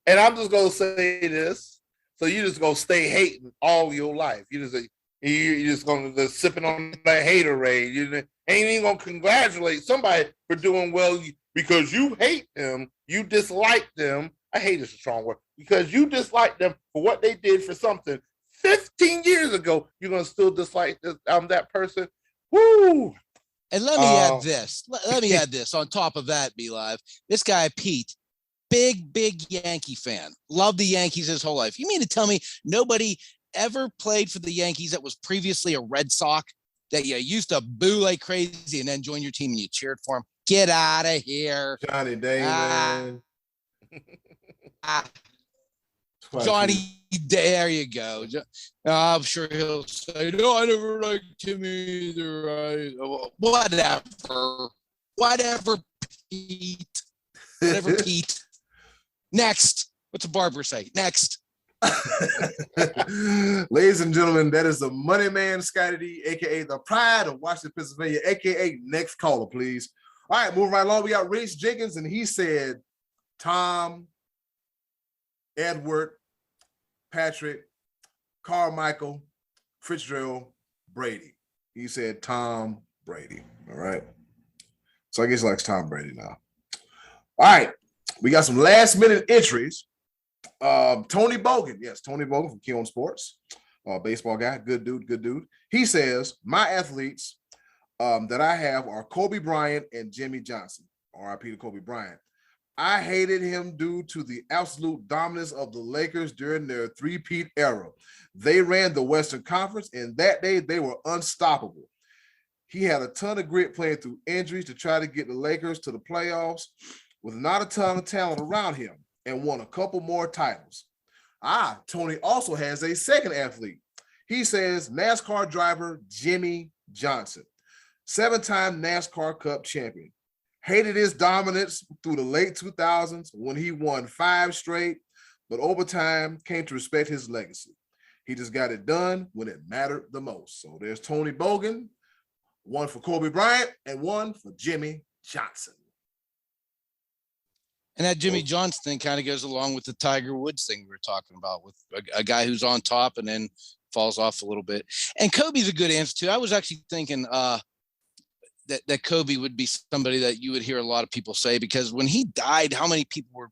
And I'm just going to say this. So you just going to stay hating all your life. You're just going to sipping on that haterade. You ain't even going to congratulate somebody for doing well because you hate them. You dislike them. I hate is a strong word. Because you dislike them for what they did for something 15 years ago. You're going to still dislike that person. Woo! And let me add this. Let me add this on top of that, BLive. This guy, Pete, big Yankee fan. Loved the Yankees his whole life. You mean to tell me nobody ever played for the Yankees that was previously a Red Sox that you used to boo like crazy and then join your team and you cheered for him? Get out of here. Johnny Damon. Johnny, there you go. I'm sure he'll say, no, I never liked him either. Whatever, Pete. Whatever, Pete. Next. What's a barber say? Next. Ladies and gentlemen, that is the Money Man, Scottie D, a.k.a. the Pride of Washington, Pennsylvania, a.k.a. next caller, please. All right, moving right along. We got Reese Jenkins, and he said Tom, Edward, Patrick, Carmichael, Fitzgerald, Brady. He said Tom Brady. All right. So I guess he likes Tom Brady now. All right. We got some last minute entries. Tony Bogan. Yes, Tony Bogan from Keon Sports. Baseball guy. Good dude. He says, my athletes that I have are Kobe Bryant and Jimmy Johnson. R.I.P. to Kobe Bryant. I hated him due to the absolute dominance of the Lakers during their three-peat era. They ran the Western Conference, and that day they were unstoppable. He had a ton of grit playing through injuries to try to get the Lakers to the playoffs with not a ton of talent around him and won a couple more titles. Tony also has a second athlete. He says NASCAR driver Jimmy Johnson, 7-time NASCAR Cup champion. Hated his dominance through the late 2000s when he won 5 straight, but over time came to respect his legacy. He just got it done when it mattered the most. So there's Tony Bogan, one for Kobe Bryant and one for Jimmy Johnson. And that Jimmy Johnson thing kind of goes along with the Tiger Woods thing we were talking about with a guy who's on top and then falls off a little bit. And Kobe's a good answer too. I was actually thinking that Kobe would be somebody that you would hear a lot of people say, because when he died, how many people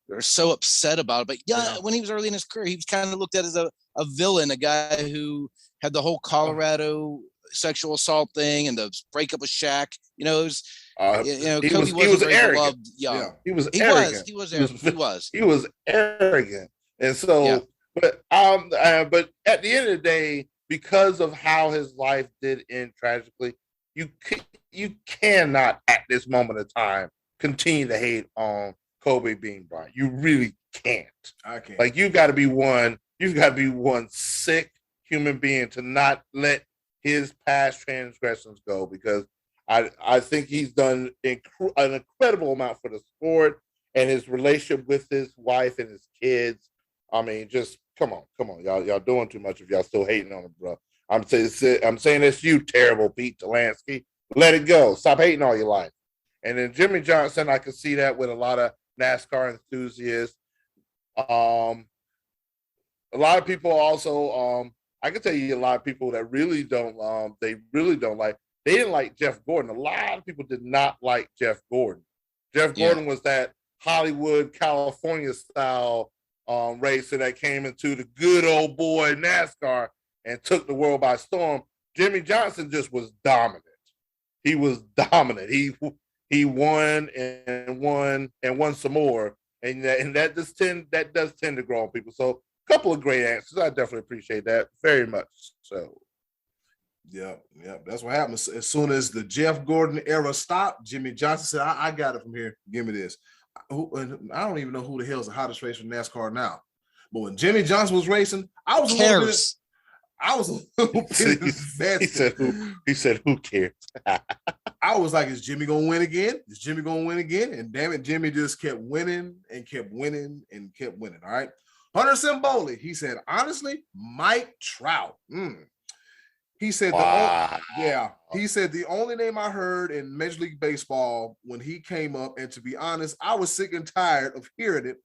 were so upset about it. But yeah, when he was early in his career, he was kind of looked at as a villain, a guy who had the whole Colorado sexual assault thing and the breakup with Shaq. You know, it was, Kobe was very beloved. Yeah, he was arrogant. He was arrogant. And so, but at the end of the day, because of how his life did end tragically, you cannot at this moment of time continue to hate on Kobe being Bryant. You really can't. I can't. Like you've got to be one sick human being to not let his past transgressions go, because I think he's done an incredible amount for the sport and his relationship with his wife and his kids. I mean, just come on, y'all doing too much if y'all still hating on him, bro. I'm saying this to you, terrible Pete Talansky. Let it go. Stop hating all your life. And then Jimmy Johnson, I could see that with a lot of NASCAR enthusiasts. A lot of people also, I can tell you a lot of people that really don't, they didn't like Jeff Gordon. A lot of people did not like Jeff Gordon. Jeff Gordon was that Hollywood, California style racer that came into the good old boy NASCAR and took the world by storm. Jimmy Johnson just was dominant. He was dominant. He won and won and won some more, and that does tend to grow on people. So a couple of great answers. I definitely appreciate that very much. So. Yeah, that's what happened. As soon as the Jeff Gordon era stopped, Jimmy Johnson said, I got it from here. Give me this. I don't even know who the hell is the hottest racer in NASCAR now. But when Jimmy Johnson was racing, I was a little bit he said, who cares? I was like, is Jimmy going to win again? Is Jimmy going to win again? And damn it, Jimmy just kept winning and kept winning and kept winning. All right. Hunter Simboli, he said, honestly, Mike Trout. He said, he said the only name I heard in Major League Baseball when he came up, and to be honest, I was sick and tired of hearing it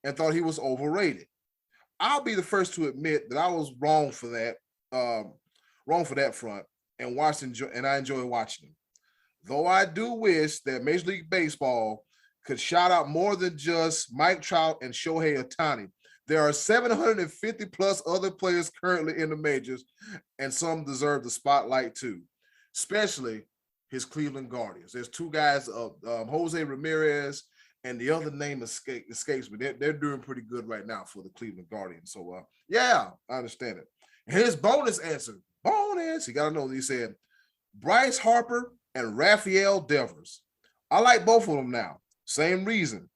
and thought he was overrated. I'll be the first to admit that I was wrong for that front, and I enjoy watching him. Though I do wish that Major League Baseball could shout out more than just Mike Trout and Shohei Ohtani. There are 750 plus other players currently in the majors, and some deserve the spotlight too, especially his Cleveland Guardians. There's two guys, Jose Ramirez, and the other name escapes me. They're doing pretty good right now for the Cleveland Guardians. So, I understand it. And his bonus answer, you got to know, he said, Bryce Harper and Rafael Devers. I like both of them now. Same reason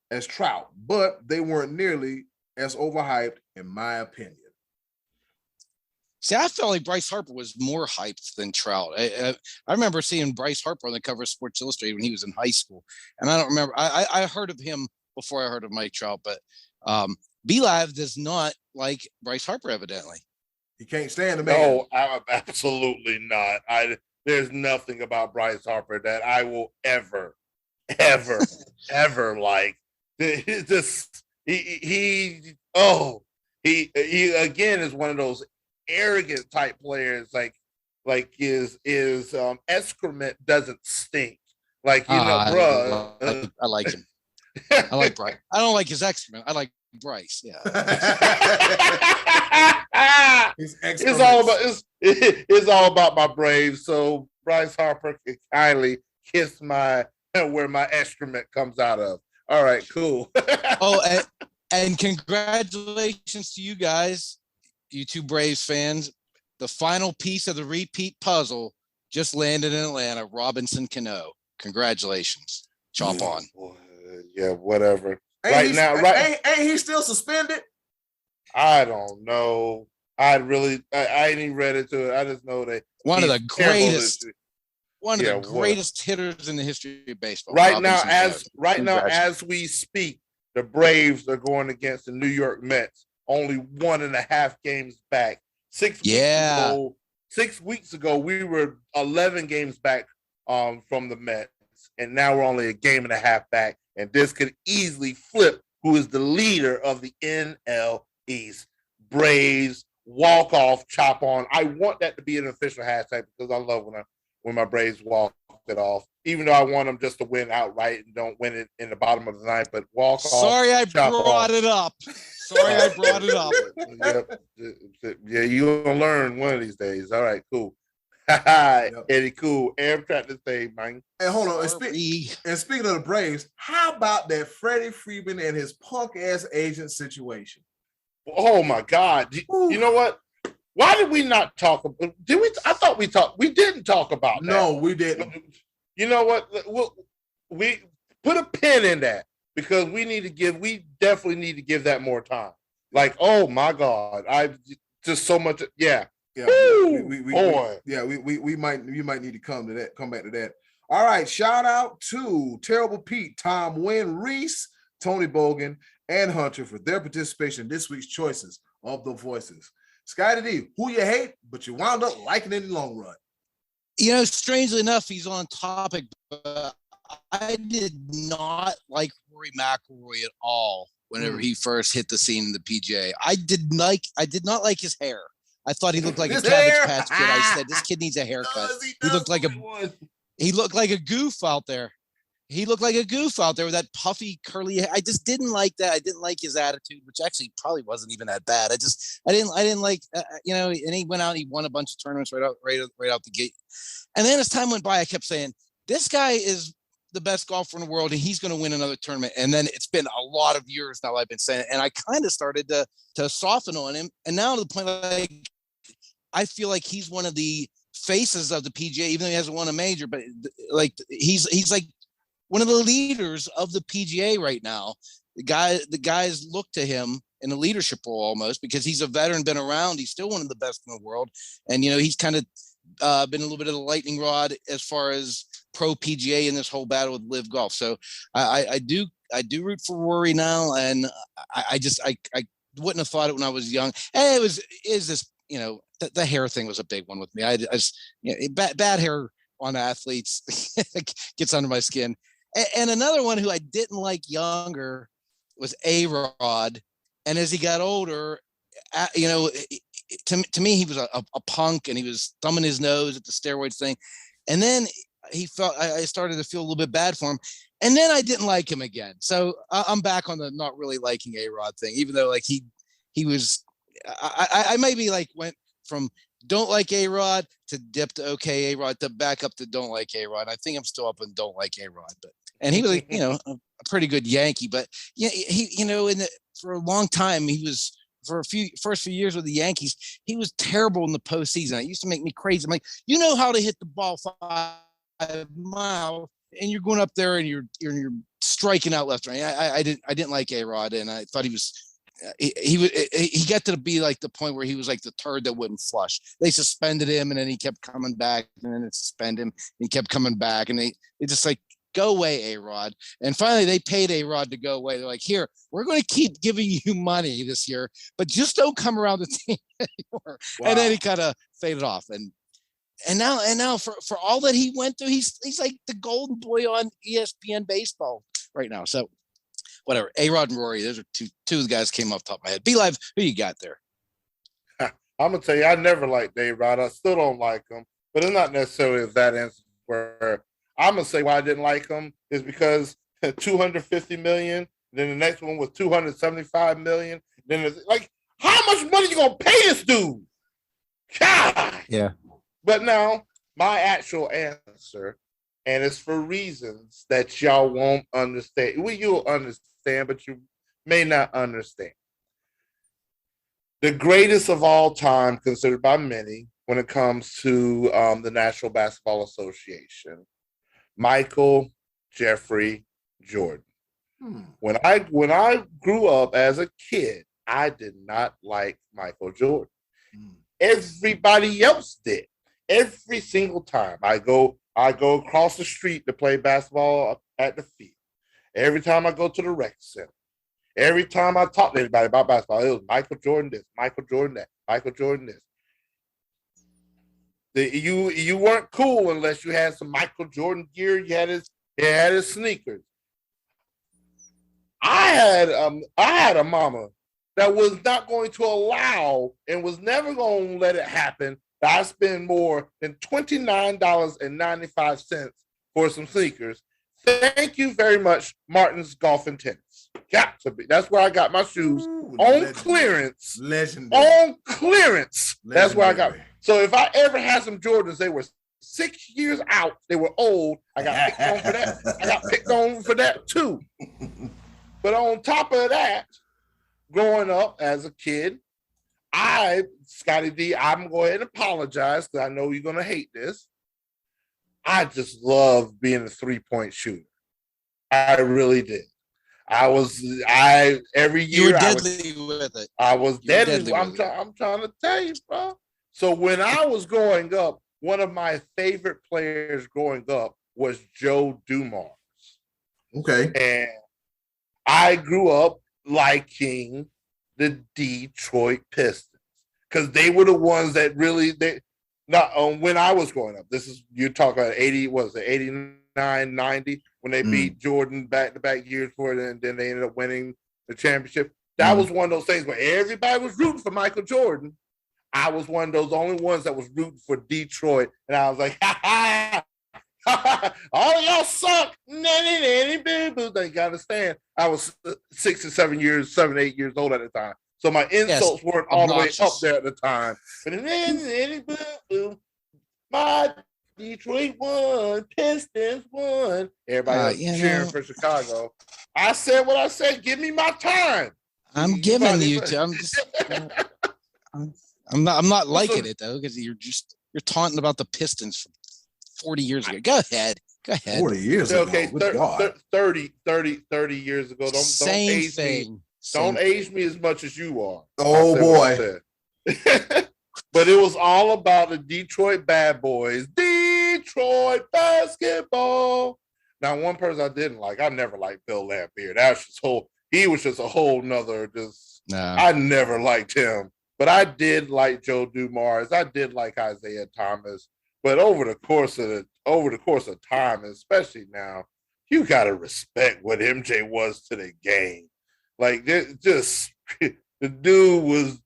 as Trout, but they weren't nearly as overhyped, in my opinion. See, I felt like Bryce Harper was more hyped than Trout. I remember seeing Bryce Harper on the cover of Sports Illustrated when he was in high school. And I don't remember. I heard of him before I heard of Mike Trout, but B-Live does not like Bryce Harper, evidently. He can't stand the man. No, absolutely not. There's nothing about Bryce Harper that I will ever like. He again is one of those arrogant type players, like his excrement doesn't stink. Like, bruh. I like him. I like Bryce. I don't like his excrement. I like Bryce. Yeah. It's all about my Braves. So Bryce Harper can kindly kiss where my excrement comes out of. All right, cool. And congratulations to you guys, you two Braves fans. The final piece of the repeat puzzle just landed in Atlanta. Robinson Cano. Congratulations. Chomp on. Yeah, whatever. Ain't he still suspended? I don't know. I ain't even read into it. I just know that one of the greatest hitters in the history of baseball. Right now, as we speak, the Braves are going against the New York Mets, only 1.5 games back. 6 weeks ago, we were 11 games back from the Mets, and now we're only a game and a half back. And this could easily flip who is the leader of the NL East. Braves, walk off, chop on. I want that to be an official hashtag because I love when my Braves walk it off, even though I want them just to win outright and don't win it in the bottom of the ninth, but walk off. Sorry I brought it up. Yeah, you're going to learn one of these days. All right, cool. Eddie, cool. Amtrak this thing, man. And hold on. And speaking of the Braves, how about that Freddie Freeman and his punk ass agent situation? Oh my God! You know what? Why did we not talk about? Did we? I thought we talked. We didn't talk about that. No, we didn't. You know what? We put a pin in that because we definitely need to give that more time. Like, oh my God, I just so much. Yeah. We might need to come back to that. All right, shout out to Terrible Pete, Tom Wynn, Reese, Tony Bogan, and Hunter for their participation in this week's choices of the voices. Scottie D, who you hate, but you wound up liking in the long run. You know, strangely enough, he's on topic, but I did not like Rory McIlroy at all whenever he first hit the scene in the PGA. I did not like his hair. I thought he looked like a Cabbage Patch Kid. I said, this kid needs a haircut. He looked like a goof out there. He looked like a goof out there with that puffy, curly hair. I just didn't like that. I didn't like his attitude, which actually probably wasn't even that bad. I didn't like, and he went out, he won a bunch of tournaments right out the gate. And then as time went by, I kept saying, this guy is the best golfer in the world and he's going to win another tournament. And then it's been a lot of years now I've been saying it, and I kind of started to soften on him. And now to the point, like, I feel like he's one of the faces of the PGA, even though he hasn't won a major, but like he's like one of the leaders of the PGA right now. The guys look to him in a leadership role almost, because he's a veteran, been around. He's still one of the best in the world. And, he's kind of been a little bit of the lightning rod as far as pro PGA in this whole battle with LIV Golf. So I do root for Rory now. And I wouldn't have thought it when I was young. And the hair thing was a big one with me. Bad hair on athletes gets under my skin. And another one who I didn't like younger was A-Rod. And as he got older, to me, he was a punk, and he was thumbing his nose at the steroids thing. And then I started to feel a little bit bad for him. And then I didn't like him again. So I'm back on the not really liking A-Rod thing, even though like he was, I maybe like went from don't like A-Rod to dip to okay A-Rod to back up to don't like A-Rod. I think I'm still up and don't like A-Rod, and he was like, a pretty good Yankee, but yeah, he, for a long time, he was, for first few years with the Yankees, he was terrible in the postseason. It used to make me crazy. I'm like, how to hit the ball 5 miles, and you're going up there and you're striking out left, right. I didn't like A-Rod, and I thought he was. He got to be like the point where he was like the turd that wouldn't flush. They suspended him, and then he kept coming back, and then they suspended him, and he kept coming back, and they just like, go away, A-Rod. And finally they paid A-Rod to go away. They're like, here, we're going to keep giving you money this year, but just don't come around the team anymore. Wow. And then he kind of faded off. And now for all that he went through, he's like the golden boy on ESPN baseball right now. So whatever. A-Rod and Rory, those are two of the guys came off the top of my head. B-Live, who you got there? I'm going to tell you, I never liked A-Rod. I still don't like him, but it's not necessarily that answer where I'm going to say why I didn't like him is because $250 million, then the next one was $275 million. Then it's like, how much money you going to pay this dude? God. Yeah. But now my actual answer, and it's for reasons that y'all won't understand. Well, you'll understand, but you may not understand. The greatest of all time, considered by many, when it comes to the National Basketball Association, Michael Jeffrey Jordan. When I grew up as a kid, I did not like Michael Jordan. Everybody else did. Every single time I go across the street to play basketball at the field. Every time I go to the rec center. Every time I talk to anybody about basketball, it was Michael Jordan this, Michael Jordan that, Michael Jordan this. You weren't cool unless you had some Michael Jordan gear. You had his sneakers. I had a mama that was not going to allow and was never going to let it happen that I spend more than $29.95 for some sneakers. Thank you very much, Martin's Golf and Tennis. Got to be. That's where I got my shoes. On clearance. Legendary. On clearance. Legendary. That's where I got. So if I ever had some Jordans, they were 6 years out. They were old. I got picked on for that. I got picked on for that too. But on top of that, growing up as a kid, Scottie D, I'm going to go ahead and apologize because I know you're going to hate this. I just love being a three-point shooter. I really did. Every year. You were deadly with it. I was deadly. I'm trying to tell you, bro. So when I was growing up, one of my favorite players growing up was Joe Dumars. Okay. And I grew up liking the Detroit Pistons because they were the ones that really when I was growing up. This is, you're talking about 89, 90, when they beat Jordan back-to-back years for it, and then they ended up winning the championship. That was one of those things where everybody was rooting for Michael Jordan. I was one of those only ones that was rooting for Detroit, and I was like, ha ha, all y'all suck. Nanny, boo. They got to understand. I was 8 years old at the time, so my insults weren't all the way up there at the time. But then, boo, my Detroit won, Pistons won. Everybody was cheering for Chicago. I said what I said. Give me my time. I'm giving you. I'm not liking it though, because you're taunting about the Pistons from 40 years ago. Go ahead. 40 years ago. Okay, 30 years ago. Don't age me. Don't age me as much as you are. Oh boy. But it was all about the Detroit Bad Boys. Detroit basketball. Now, one person I didn't like, I never liked Bill Laimbeer. He was just a whole nother. I never liked him. But I did like Joe Dumars. I did like Isaiah Thomas. But over the course of time, especially now, you gotta respect what MJ was to the game. Like, just the dude was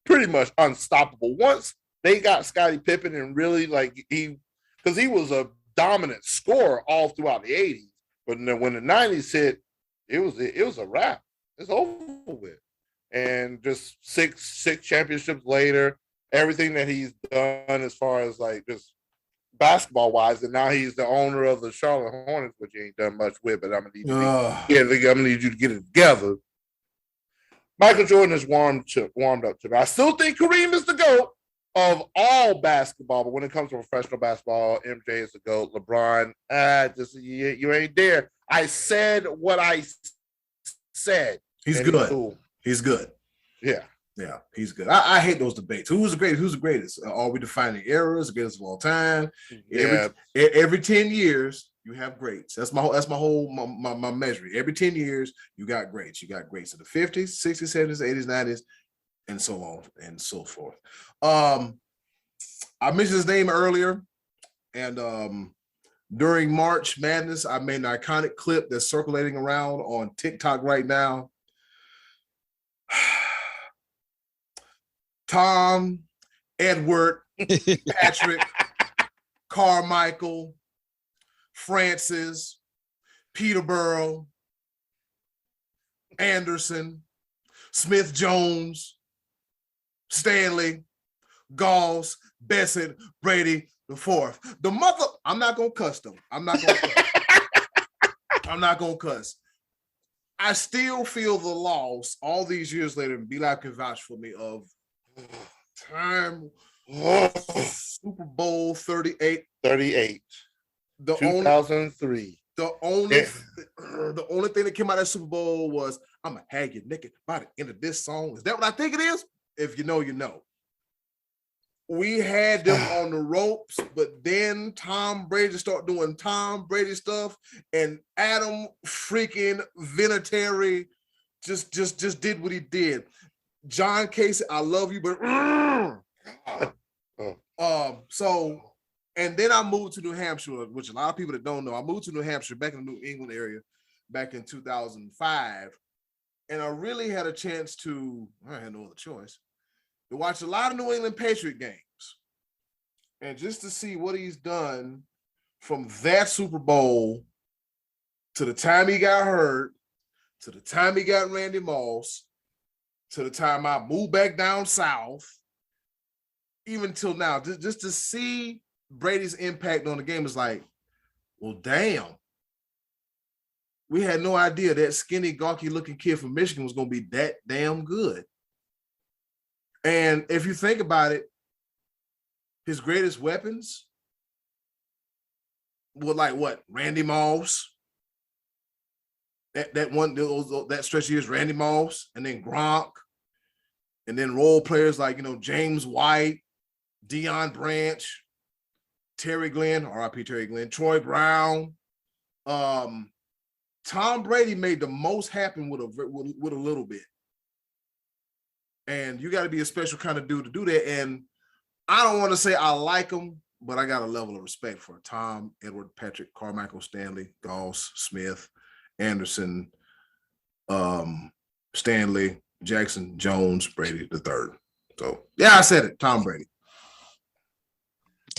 pretty much unstoppable. Once they got Scottie Pippen, and really because he was a dominant scorer all throughout the 80s. But then when the 90s hit, it was a wrap. It's over with. And just six championships later, everything that he's done as far as just basketball wise, and now he's the owner of the Charlotte Hornets, which he ain't done much with. But I'm gonna need you to get it together. Michael Jordan has warmed up to me. I still think Kareem is the GOAT of all basketball, but when it comes to professional basketball, MJ is the GOAT. LeBron, you ain't there. I said what I said. He's good. Cool. He's good. Yeah, he's good. I hate those debates. Who's the greatest? Who's the greatest? Are we defining eras? The greatest of all time? Yeah. Every 10 years, you have greats. That's my whole measure. Every 10 years, you got greats. You got greats of the 50s, 60s, 70s, 80s, 90s, and so on and so forth. I mentioned his name earlier, and during March Madness, I made an iconic clip that's circulating around on TikTok right now. Tom, Edward, Patrick, Carmichael, Francis, Peterborough, Anderson, Smith Jones, Stanley, Gauss, Bessett, Brady, the fourth. I'm not gonna cuss them. I'm not gonna cuss. I still feel the loss all these years later, and B-Live can vouch for me, of time. Super Bowl 38. 2003. The only thing that came out of that Super Bowl was, I'm gonna have you naked by the end of this song. Is that what I think it is? If you know, you know. We had them on the ropes, but then Tom Brady started doing Tom Brady stuff, and Adam freaking Vinatieri just did what he did. John Casey, I love you, but and then I moved to New Hampshire, which a lot of people that don't know, I moved to New Hampshire back in the New England area back in 2005, and I really had a chance to, I had no other choice, to watch a lot of New England Patriot games, and just to see what he's done from that Super Bowl to the time he got hurt, to the time he got Randy Moss, to the time I moved back down south, even till now, just to see Brady's impact on the game is like, well, damn. We had no idea that skinny, gawky-looking kid from Michigan was going to be that damn good. And if you think about it, his greatest weapons were like what? Randy Moss. That stretch of years, Randy Moss, and then Gronk, and then role players like, James White, Deion Branch, Terry Glenn, R.I.P. Terry Glenn, Troy Brown. Tom Brady made the most happen with a little bit. And you got to be a special kind of dude to do that. And I don't want to say I like him, but I got a level of respect for Tom, Edward, Patrick, Carmichael, Stanley, Goss, Smith, Anderson, Stanley, Jackson, Jones, Brady the third. So yeah, I said it. Tom Brady.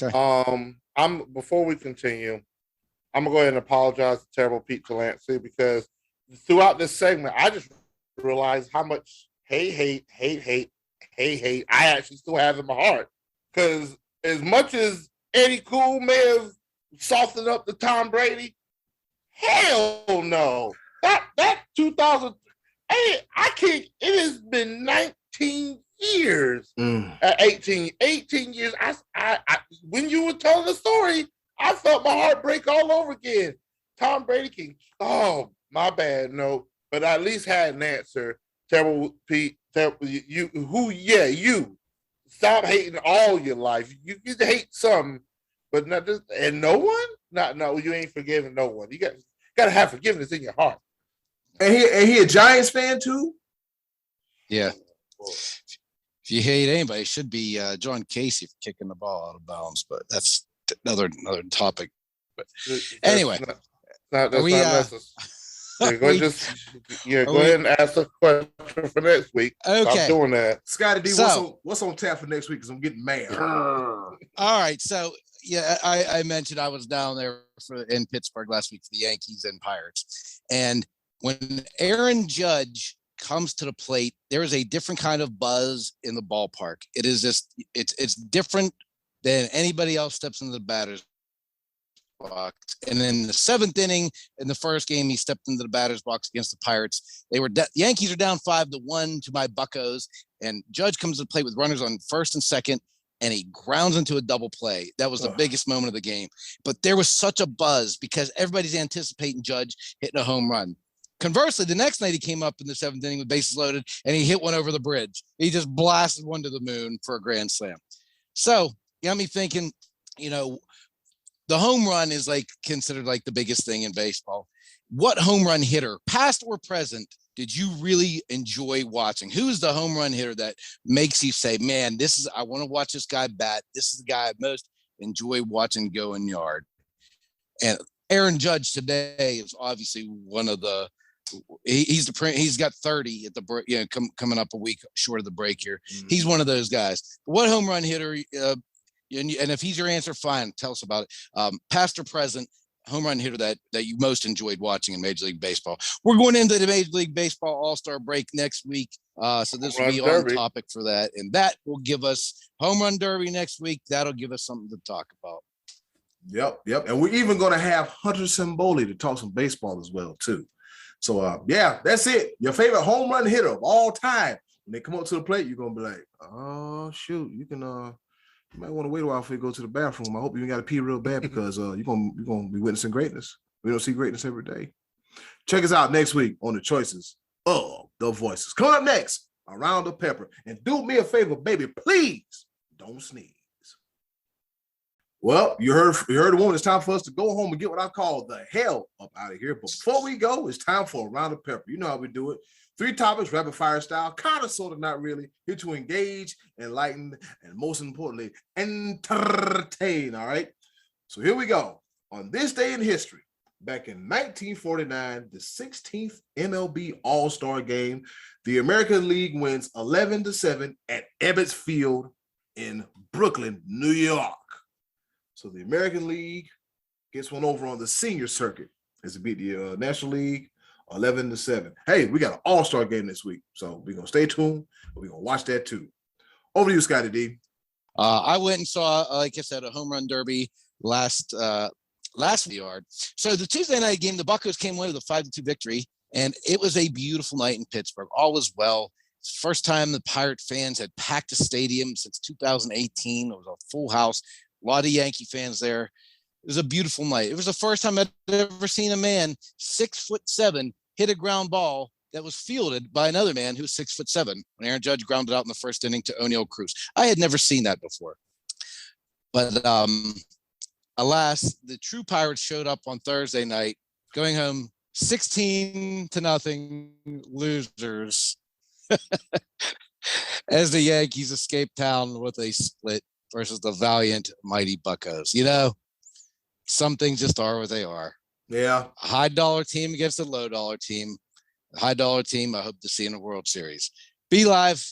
Okay. Before we continue, I'm gonna go ahead and apologize to Terrible Pete Delancey because throughout this segment, I just realized how much hate I actually still have in my heart. Because as much as Eddie Cool may have softened up the Tom Brady, hell no. That 2000, I can't. It has been 19 years. 18 years. I when you were telling the story, I felt my heart break all over again. Tom Brady can. Oh, my bad. No, but I at least had an answer. Terrible Pete. You. Stop hating all your life. You get to hate some, but not just. And no one. No. You ain't forgiving no one. You got to have forgiveness in your heart. And he a Giants fan too. Yeah. If you hate anybody, it should be John Casey for kicking the ball out of bounds, but that's another topic. But anyway, go ahead and ask a question for next week. Okay. I'm doing that. Scottie D, what's on tap for next week? Because I'm getting mad. All right. So yeah, I mentioned I was down there in Pittsburgh last week for the Yankees and Pirates, and when Aaron Judge comes to the plate, there is a different kind of buzz in the ballpark. It is just it's different than anybody else steps into the batter's box. And in the seventh inning, in the first game, he stepped into the batter's box against the Pirates. The Yankees are down 5-1 to my Buccos, and Judge comes to the plate with runners on first and second, and he grounds into a double play. That was the biggest moment of the game. But there was such a buzz because everybody's anticipating Judge hitting a home run. Conversely, the next night he came up in the seventh inning with bases loaded, and he hit one over the bridge. He just blasted one to the moon for a grand slam. So you got me thinking, the home run is considered the biggest thing in baseball. What home run hitter, past or present, did you really enjoy watching? Who's the home run hitter that makes you say, man, I want to watch this guy bat. This is the guy I most enjoy watching go in yard. And Aaron Judge today is obviously one of the, he's got 30 at the break, coming up a week short of the break here. Mm-hmm. He's one of those guys. What home run hitter, and if he's your answer, fine, tell us about it. Past or present, home run hitter that you most enjoyed watching in Major League Baseball. We're going into the Major League Baseball All-Star break next week. So this will be on topic for that. And that will give us Home Run Derby next week. That'll give us something to talk about. Yep. And we're even going to have Hunter Simboli to talk some baseball as well, too. So, that's it. Your favorite home run hitter of all time. When they come up to the plate, you're going to be like, oh, shoot, you can you might want to wait a while before you go to the bathroom. I hope you ain't got to pee real bad because you're gonna be witnessing greatness. We don't see greatness every day. Check us out next week on the choices of the voices. Coming up next, Around the Pepper. And do me a favor, baby, please don't sneeze. Well, you heard the woman. It's time for us to go home and get what I call the hell up out of here. But before we go, it's time for Around the Pepper. You know how we do it. 3 topics, rapid fire style, kind of, sort of, not really. Here to engage, enlighten, and most importantly, entertain, all right? So here we go. On this day in history, back in 1949, the 16th MLB All-Star Game, the American League wins 11-7 at Ebbets Field in Brooklyn, New York. So the American League gets one over on the senior circuit as it beat the National League 11-7. Hey, we got an all-star game this week, so we're gonna stay tuned. We're gonna watch that too. Over to you, Scottie D. I went and saw, like I said, a home run derby last yard. So the Tuesday night game, the Buccos came away with a 5-2 victory, and it was a beautiful night in Pittsburgh. All was well. It's the first time the Pirate fans had packed a stadium since 2018. It was a full house. A lot of Yankee fans there. It was a beautiful night. It was the first time I'd ever seen a man 6'7" hit a ground ball that was fielded by another man who was 6'7" when Aaron Judge grounded out in the first inning to O'Neal Cruz. I had never seen that before. But alas, the true Pirates showed up on Thursday night, going home 16-0 losers as the Yankees escaped town with a split versus the valiant, mighty Buccos. Some things just are what they are. Yeah. A high dollar team against a low dollar team. A high dollar team I hope to see in the World Series. Be Live,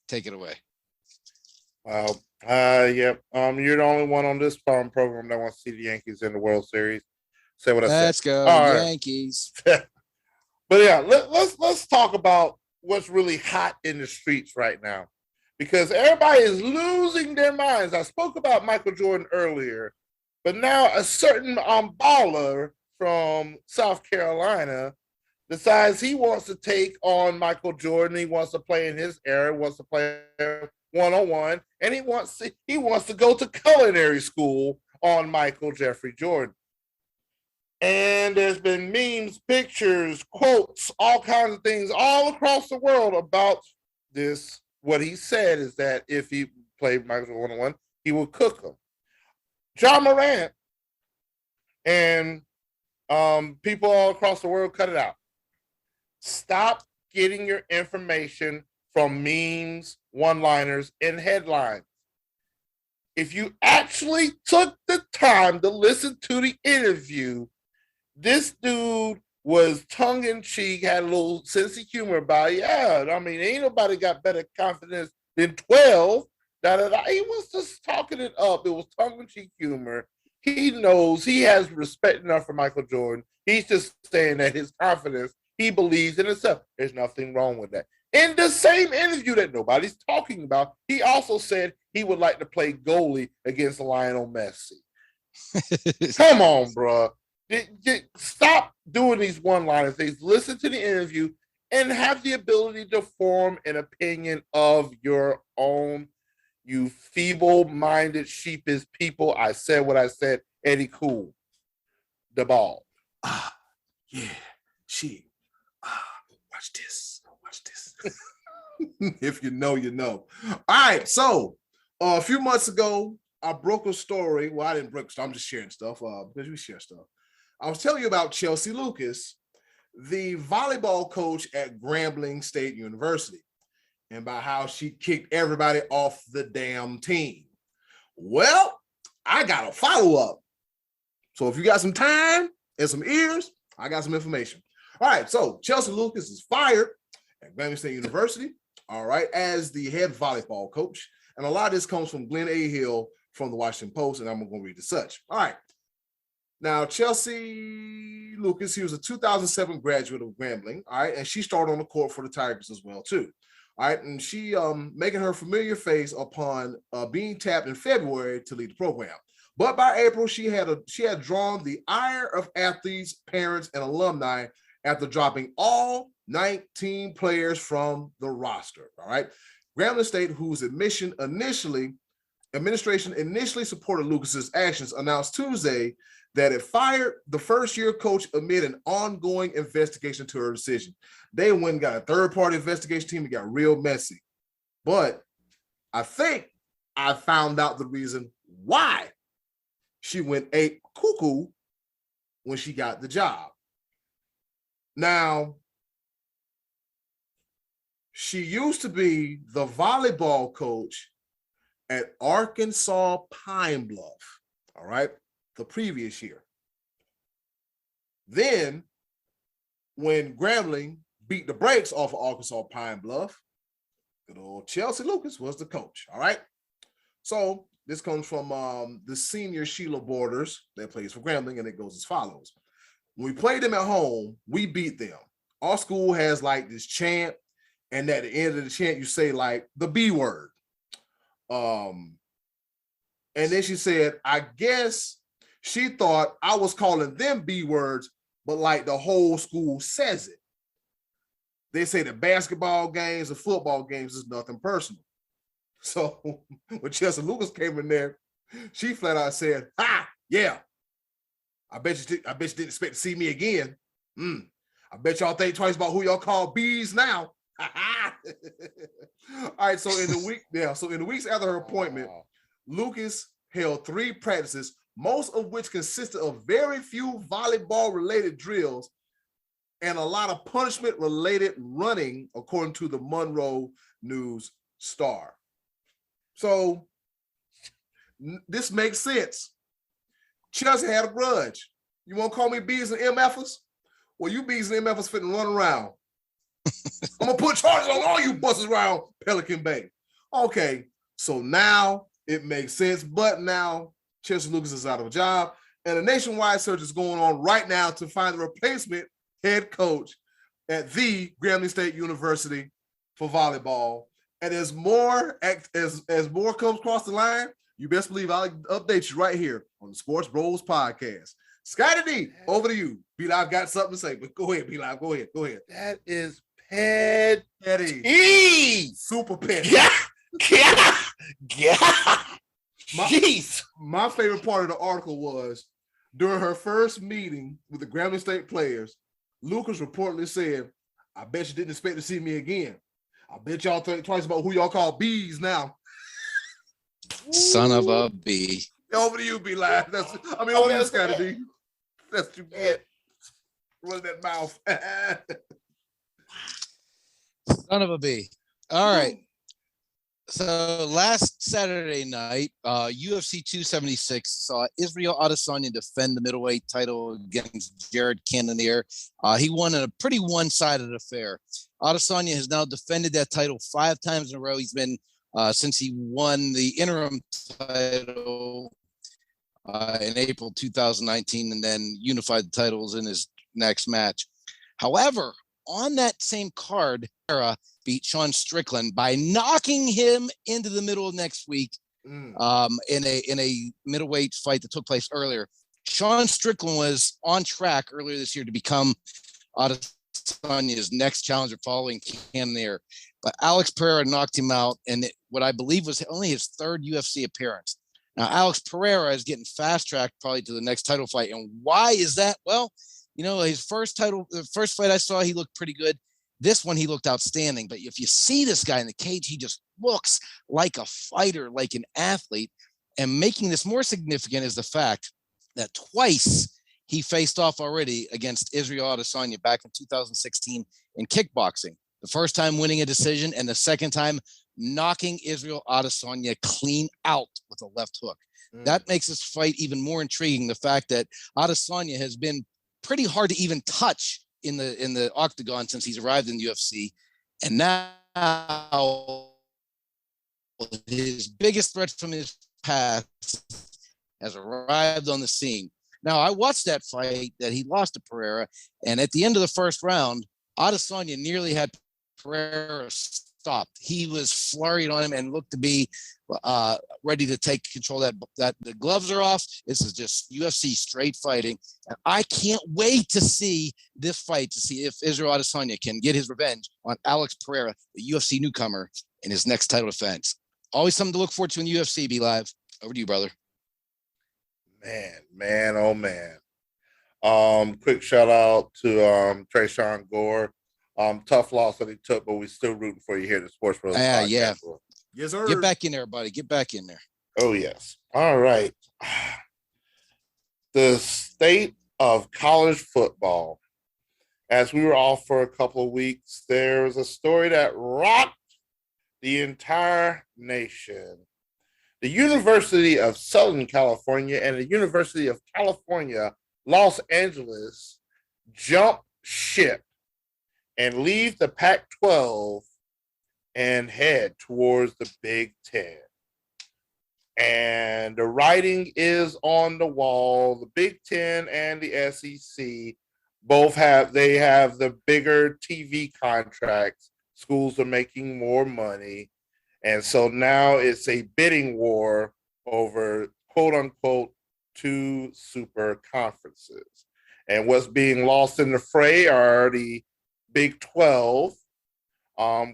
take it away. Yep. You're the only one on this program that wants to see the Yankees in the World Series. Say what I said. Let's go, All Yankees. Right. But yeah, let's talk about what's really hot in the streets right now, because everybody is losing their minds. I spoke about Michael Jordan earlier, but now a certain baller from South Carolina decides he wants to take on Michael Jordan. He wants to play in his era, wants to play one-on-one, and he wants to go to culinary school on Michael Jeffrey Jordan. And there's been memes, pictures, quotes, all kinds of things all across the world about this. What he said is that if he played Michael one-on-one, he would cook him. John Morant and people all across the world, cut it out. Stop getting your information from memes, one-liners, and headlines. If you actually took the time to listen to the interview, this dude was tongue-in-cheek, had a little sense of humor about it. Yeah, I mean, ain't nobody got better confidence than 12. He was just talking it up. It was tongue-in-cheek humor. He knows he has respect enough for Michael Jordan. He's just saying that his confidence, he believes in himself. There's nothing wrong with that. In the same interview that nobody's talking about, he also said he would like to play goalie against Lionel Messi. Come on, bro. Stop doing these one-liner things. Listen to the interview and have the ability to form an opinion of your own. You feeble-minded, sheepish people. I said what I said. Eddie Cool. The ball. Yeah. She. Watch this. If you know, you know. All right. So a few months ago, I broke a story. Well, I didn't break stuff. I'm just sharing stuff because we share stuff. I was telling you about Chelsey Lucas, the volleyball coach at Grambling State University, and about how she kicked everybody off the damn team. Well, I got a follow-up. So if you got some time and some ears, I got some information. All right, so Chelsey Lucas is fired at Grambling State University, all right, as the head volleyball coach. And a lot of this comes from Glenn A. Hill from the Washington Post, and I'm going to read as such. All right. Now, Chelsey Lucas, he was a 2007 graduate of Grambling, all right, and she started on the court for the Tigers as well, too. All right, and she making her familiar face upon being tapped in February to lead the program. But by April, she had drawn the ire of athletes, parents, and alumni after dropping all 19 players from the roster. All right, Grambling State, whose administration initially supported Lucas's actions, announced Tuesday that it fired the first-year coach amid an ongoing investigation to her decision. They went and got a third-party investigation team and got real messy. But I think I found out the reason why she went ape cuckoo when she got the job. Now, she used to be the volleyball coach at Arkansas Pine Bluff, all right, the previous year. Then, when Grambling beat the brakes off of Arkansas Pine Bluff, good old Chelsey Lucas was the coach, all right? So, this comes from the senior Sheila Borders that plays for Grambling, and it goes as follows. When we played them at home, we beat them. Our school has like this chant, and at the end of the chant, you say like the B word. And then she said, I guess she thought I was calling them B words, but like the whole school says it. They say the basketball games and football games is nothing personal. So when Chelsey Lucas came in there, she flat out said, "Ha, yeah. I bet you didn't expect to see me again. I bet y'all think twice about who y'all call bees now." All right, so in the weeks after her appointment, Lucas held 3 practices, most of which consisted of very few volleyball-related drills and a lot of punishment-related running, according to the Monroe News Star. So This makes sense. Chelsey had a grudge. You want to call me B's and MFers? Well, you B's and MFers fitting run around. I'm going to put charges on all you buses around Pelican Bay. Okay, so now it makes sense, but now Chelsea Lucas is out of a job, and a nationwide search is going on right now to find the replacement head coach at the Grambling State University for volleyball. And as more comes across the line, you best believe I'll update you right here on the Sports Bros podcast. Scottie D, over to you. B-Live got something to say, but go ahead, B-Live. Go ahead. That is petty. Super petty. Yeah. Jeez. My favorite part of the article was during her first meeting with the Grambling State players, Lucas reportedly said, I bet you didn't expect to see me again. I bet y'all think twice about who y'all call bees now. Son of a bee. Over to you, B-Live. Over to you, Scottie D. That's what you get. Run that mouth. Son of a bee. All right. So last Saturday night, UFC 276 saw Israel Adesanya defend the middleweight title against Jared Cannonier. He won in a pretty one-sided affair. Adesanya has now defended that title 5 times in a row. He's been since he won the interim title in April 2019 and then unified the titles in his next match. However, on that same card, Sarah beat Sean Strickland by knocking him into the middle of next week in a middleweight fight that took place earlier. Sean Strickland was on track earlier this year to become Adesanya's next challenger following Cannonier, but Alex Pereira knocked him out, and what I believe was only his 3rd UFC appearance. Now, Alex Pereira is getting fast-tracked probably to the next title fight, and why is that? Well, you know, the first fight I saw, he looked pretty good. This one, he looked outstanding. But if you see this guy in the cage, he just looks like a fighter, like an athlete. And making this more significant is the fact that twice he faced off already against Israel Adesanya back in 2016 in kickboxing. The first time winning a decision, and the second time knocking Israel Adesanya clean out with a left hook. That makes this fight even more intriguing. The fact that Adesanya has been pretty hard to even touch in the octagon since he's arrived in the UFC, and now his biggest threat from his past has arrived on the scene. Now, I watched that fight that he lost to Pereira, and at the end of the first round, Adesanya nearly had Pereira stopped. He was flurried on him and looked to be ready to take control of that. The gloves are off. This is just UFC straight fighting. And I can't wait to see this fight, to see if Israel Adesanya can get his revenge on Alex Pereira, the UFC newcomer, in his next title defense. Always something to look forward to in the UFC, Be Live. Over to you, brother. Man, oh man. Quick shout out to Trayshawn Gore. Tough loss that he took, but we still rooting for you here at the Sports Bros. Yeah. Yes, sir. Get back in there, buddy. Get back in there. Oh, yes. All right. The state of college football. As we were off for a couple of weeks, there was a story that rocked the entire nation. The University of Southern California and the University of California, Los Angeles, jump ship and leave the Pac-12 and head towards the Big Ten. And the writing is on the wall. The Big Ten and the SEC both have the bigger TV contracts. Schools are making more money. And so now it's a bidding war over, quote unquote, 2 super conferences. And what's being lost in the fray are the Big 12,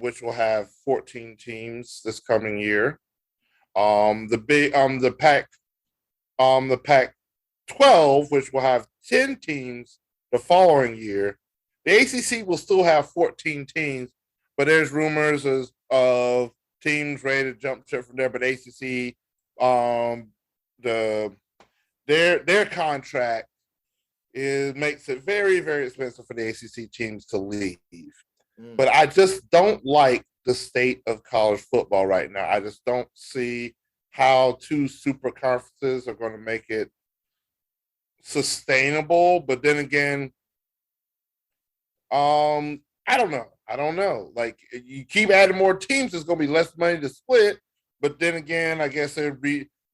which will have 14 teams this coming year. The Pac-12, which will have 10 teams the following year. The ACC will still have 14 teams, but there's rumors of teams ready to jump ship from there. But ACC, their contract makes it very, very expensive for the ACC teams to leave. But I just don't like the state of college football right now. I just don't see how 2 super conferences are going to make it sustainable. But then again, I don't know. Like, you keep adding more teams, there's going to be less money to split. But then again, I guess they're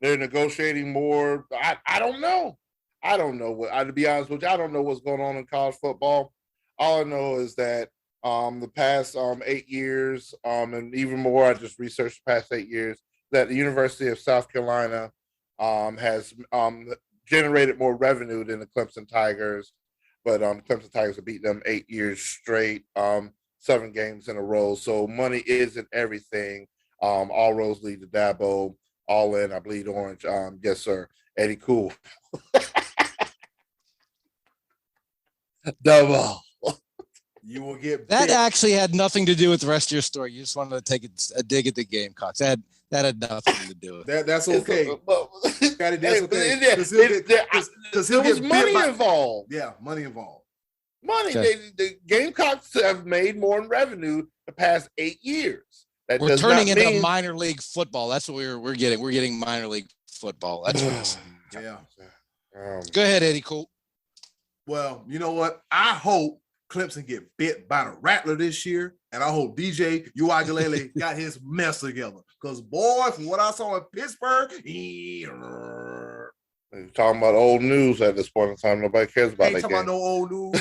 negotiating more. I don't know. I don't know to be honest with you, I don't know what's going on in college football. All I know is that the past 8 years, and even more, I just researched the past 8 years, that the University of South Carolina has generated more revenue than the Clemson Tigers. But Clemson Tigers have beaten them 8 years straight, 7 games in a row. So money isn't everything. All roads lead to Dabo. All in, I bleed orange. Yes, sir. Eddie Cool. Double. You will get that. bit. Actually had nothing to do with the rest of your story. You just wanted to take a dig at the Gamecocks. That had nothing to do with it. That's okay. Scottie, that's okay. Because there was money involved. Yeah, money involved. Money. Okay. The Gamecocks have made more in revenue the past 8 years. That We're turning into minor league football. That's what we're getting. We're getting minor league football. That's what it is. Yeah. Go ahead, Eddie Cool. Well, you know what? I hope Clemson get bit by the Rattler this year, and I hope DJ Uiagalelei got his mess together. Because, boy, from what I saw in Pittsburgh, you're talking about old news at this point in time. Nobody cares about that. Ain't talking about no old news.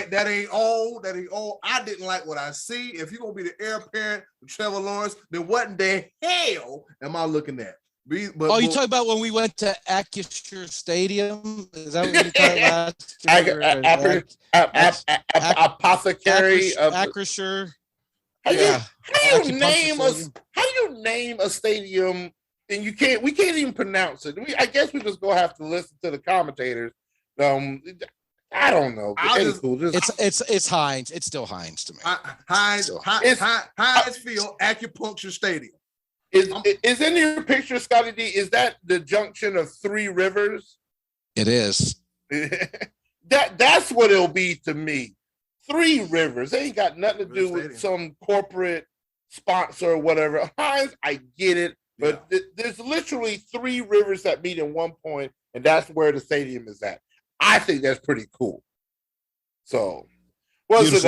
That ain't old. That ain't old. I didn't like what I see. If you're going to be the heir apparent to Trevor Lawrence, then what the hell am I looking at? You talking about when we went to Acrisure Stadium? Is that what you talking about? Apothecary of Acrisure. How do you name a stadium and we can't even pronounce it? I guess we just gonna have to listen to the commentators. I don't know. It's Heinz. It's still Heinz to me. Heinz Field Acupuncture Stadium. Is in your picture, Scottie D? Is that the junction of 3 rivers? It is. That's what it'll be to me. 3 rivers. They ain't got nothing to do with some corporate sponsor or whatever. Heinz, I get it, but there's literally 3 rivers that meet in one point, and that's where the stadium is at. I think that's pretty cool. So, was it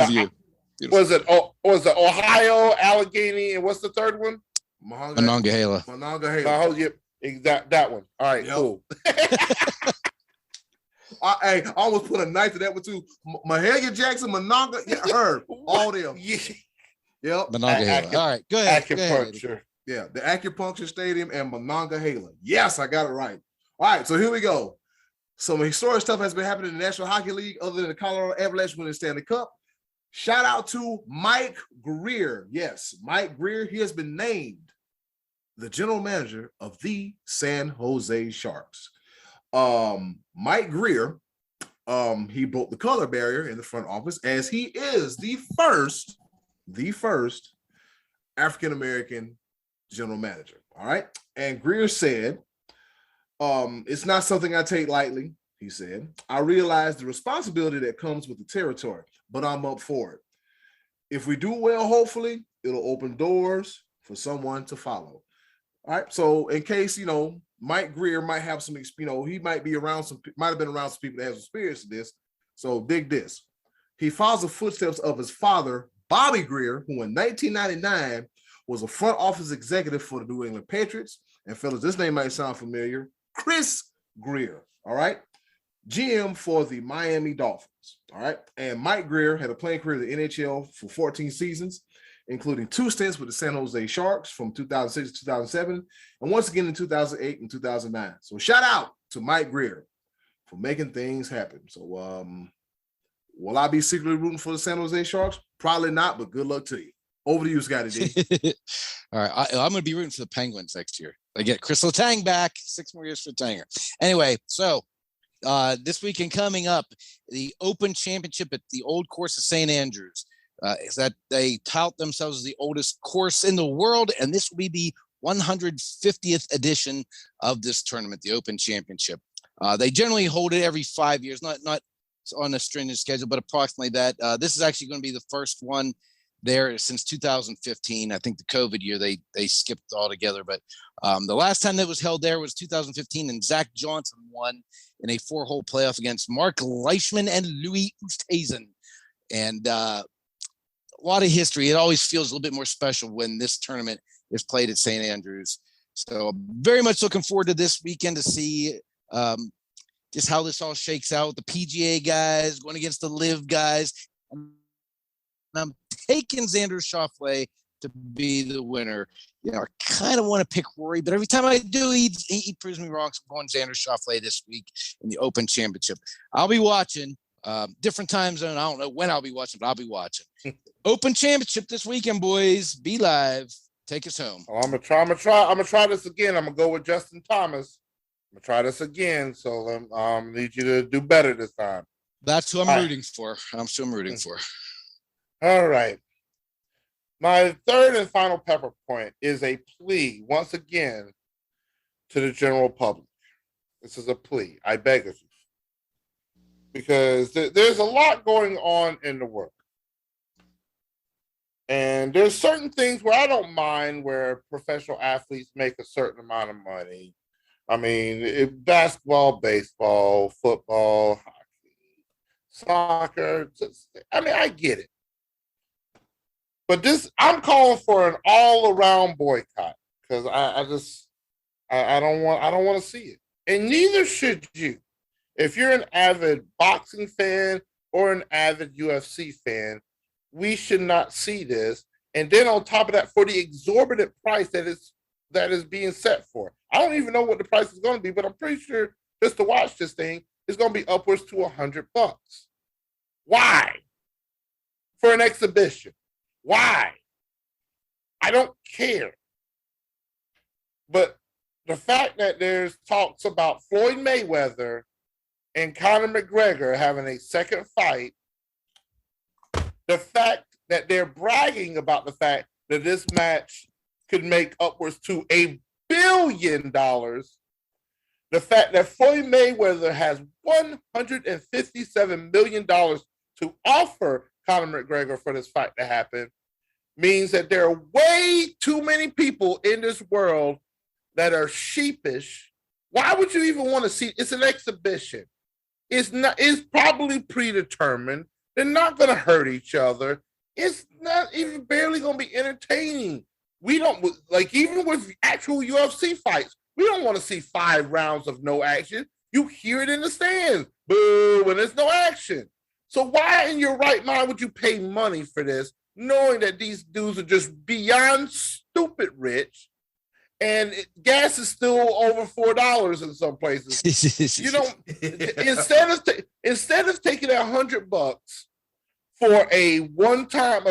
Ohio, Allegheny, and what's the third one? Monongahela. That one. All right, cool. I almost put a knife to that one too. Mahalia Jackson, Monongahela, Herb, all them. Yep. Monongahela. All right, go ahead. Acupuncture. Yeah, the Acupuncture Stadium and Monongahela. Yes, I got it right. All right, so here we go. Some historic stuff has been happening in the National Hockey League other than the Colorado Avalanche winning the Stanley Cup. Shout out to Mike Grier. Yes, Mike Grier. He has been named the general manager of the San Jose Sharks. Mike Grier, he broke the color barrier in the front office as he is the first African-American general manager. All right. And Grier said, it's not something I take lightly. He said, I realize the responsibility that comes with the territory, but I'm up for it. If we do well, hopefully it'll open doors for someone to follow. All right. So in case, Mike Grier might have some, he might have been around some people that have experience in this. So dig this. He follows the footsteps of his father, Bobby Grier, who in 1999 was a front office executive for the New England Patriots. And fellas, this name might sound familiar. Chris Grier. All right. GM for the Miami Dolphins. All right. And Mike Grier had a playing career in the NHL for 14 seasons, including 2 stints with the San Jose Sharks from 2006 to 2007, and once again in 2008 and 2009. So shout out to Mike Grier for making things happen. So will I be secretly rooting for the San Jose Sharks? Probably not, but good luck to you. Over to you, Scottie D. All right. I'm going to be rooting for the Penguins next year. They get Chris Letang back, 6 more years for Tanger. Anyway, so this weekend coming up, the Open Championship at the Old Course of St. Andrews. Is that they tout themselves as the oldest course in the world, and this will be the 150th edition of this tournament, the Open Championship. They generally hold it every 5 years, not on a stringent schedule, but approximately that. This is actually going to be the first one there since 2015. I think the COVID year they skipped altogether, but the last time that was held there was 2015, and Zach Johnson won in a 4-hole playoff against Mark Leishman and Louis Oosthuizen. And a lot of history. It always feels a little bit more special when this tournament is played at St. Andrews. So very much looking forward to this weekend to see just how this all shakes out. The PGA guys going against the LIV guys. And I'm taking Xander Schauffele to be the winner. You know, I kind of want to pick Rory, but every time I do, he proves me wrong. So I'm going Xander Schauffele this week in the Open Championship. I'll be watching. Different time zone. I don't know when I'll be watching, but I'll be watching. Open Championship this weekend, boys. Be live. Take us home. Oh, I'm gonna try this again. I'm gonna go with Justin Thomas. I'm gonna try this again. So need you to do better this time. That's who I'm rooting for. I'm still rooting for. All right. My third and final pepper point is a plea once again to the general public. This is a plea. I beg of you. Because there's a lot going on in the world. And there's certain things where I don't mind where professional athletes make a certain amount of money. I mean, basketball, baseball, football, hockey, soccer. I mean, I get it. But I'm calling for an all-around boycott because I don't want to see it. And neither should you. If you're an avid boxing fan or an avid UFC fan, we should not see this. And then on top of that, for the exorbitant price that is being set for. I don't even know what the price is going to be, but I'm pretty sure just to watch this thing is going to be upwards to $100. Why? For an exhibition. Why? I don't care. But the fact that there's talks about Floyd Mayweather and Conor McGregor having a second fight, the fact that they're bragging about the fact that this match could make upwards to $1 billion, the fact that Floyd Mayweather has $157 million to offer Conor McGregor for this fight to happen, means that there are way too many people in this world that are sheepish. Why would you even want to see? It's an exhibition. It's probably predetermined. They're not going to hurt each other. It's not even barely going to be entertaining. We don't, like, even with actual UFC fights, we don't want to see 5 rounds of no action. You hear it in the stands. Boo, when there's no action. So why in your right mind would you pay money for this, knowing that these dudes are just beyond stupid rich? And gas is still over $4 in some places. You know, instead of taking $100 for a one-time,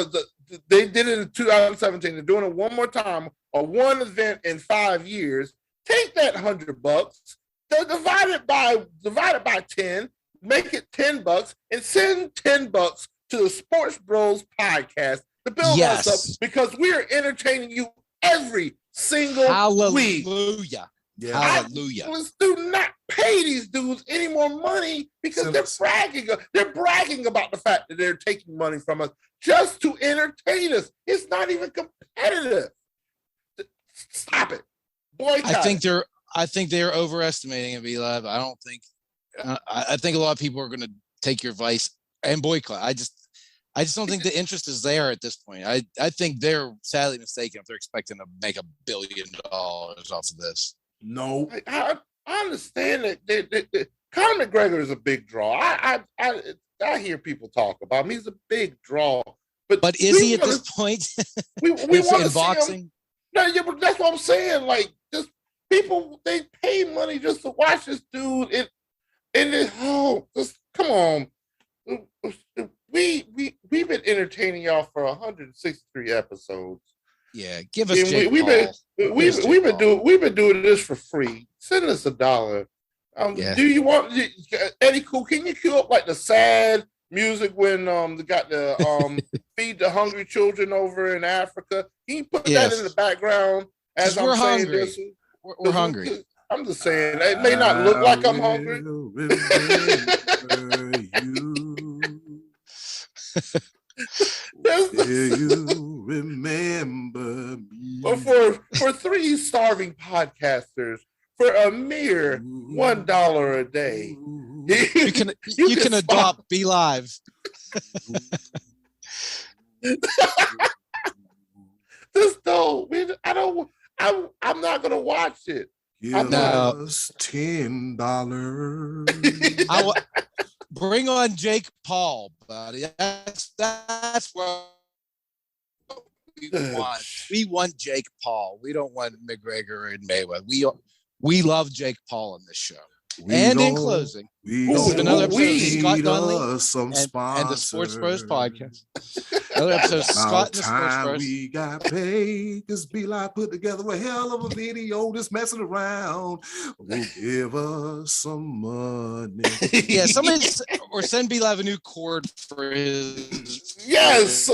they did it in 2017. They're doing it one more time, or one event in 5 years. Take that $100, divide it by 10, make it $10, and send $10 to the Sports Bros podcast to build us up, because we are entertaining you every single week. Hallelujah. Yeah. Hallelujah. Let's do not pay these dudes any more money because they're bragging about the fact that they're taking money from us just to entertain us. It's not even competitive. Stop it. Boycott. I think they're overestimating it, V-Live. I don't think I think a lot of people are going to take your advice and boycott. I just don't think the interest is there at this point. I think they're sadly mistaken if they're expecting to make $1 billion off of this. No. I understand that Conor McGregor is a big draw. I hear people talk about him. He's a big draw. But is he at this point? We want to boxing? See him. No, yeah, but that's what I'm saying. Like, just people, they pay money just to watch this dude. Just come on. We've been entertaining y'all for 163 episodes. Yeah, give us. We've been doing this for free. Send us $1. Do you want Eddie Cool? Can you cue up like the sad music when they got the feed the hungry children over in Africa? Can you put that in the background as I'm saying this? We're hungry. I'm just saying it may not look like I'm hungry. Will you remember me? But for 3 starving podcasters, for a mere $1 a day, you can adopt Be Live. Just don't. I'm not gonna watch it. Give us $10. Bring on Jake Paul, buddy. That's what we want. We want Jake Paul. We don't want McGregor and Mayweather. We love Jake Paul in this show. In closing, this has been another episode of Scott Donnelly and the Sports Bros podcast. Another episode of Scott and the Sports Bros. We got paid. This Be Like put together a hell of a video. Just messing around. Will give us some money. Yeah, somebody send Be Live a new cord for his. Yes.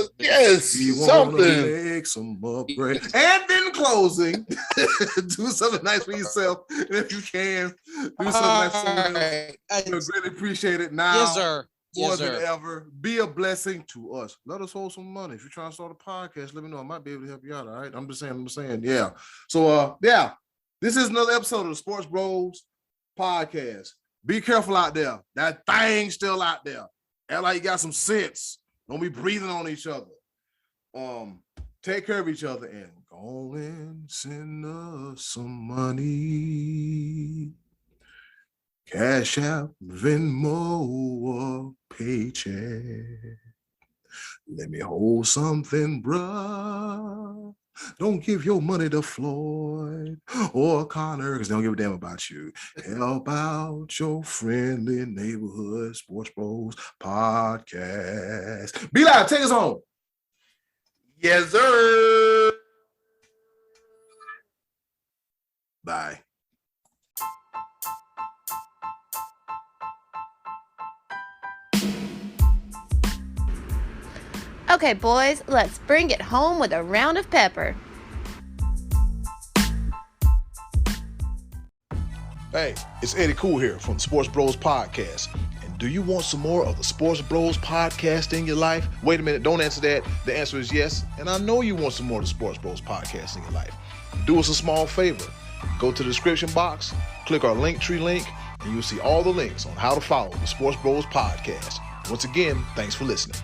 We want to make some upgrade. And then closing, do something nice for yourself. And if you can, do something nice for yourself. We really appreciate it now. Yes, sir. More than ever. Be a blessing to us. Let us hold some money. If you're trying to start a podcast, let me know. I might be able to help you out. All right. I'm just saying. Yeah. So this is another episode of the Sports Bros podcast. Be careful out there. That thing's still out there. Act like you got some sense. Don't be breathing on each other. Take care of each other and go and send us some money. Cash App, Venmo, or paycheck. Let me hold something, bruh. Don't give your money to Floyd or Connor, because they don't give a damn about you. Help out your friendly neighborhood Sports Bros podcast. Be Live, take us home. Yes, sir. Bye. Okay, boys, let's bring it home with a round of pepper. Hey, it's Eddie Cool here from the Sports Bros Podcast. And do you want some more of the Sports Bros Podcast in your life? Wait a minute, don't answer that. The answer is yes. And I know you want some more of the Sports Bros Podcast in your life. Do us a small favor. Go to the description box, click our Linktree link, and you'll see all the links on how to follow the Sports Bros Podcast. Once again, thanks for listening.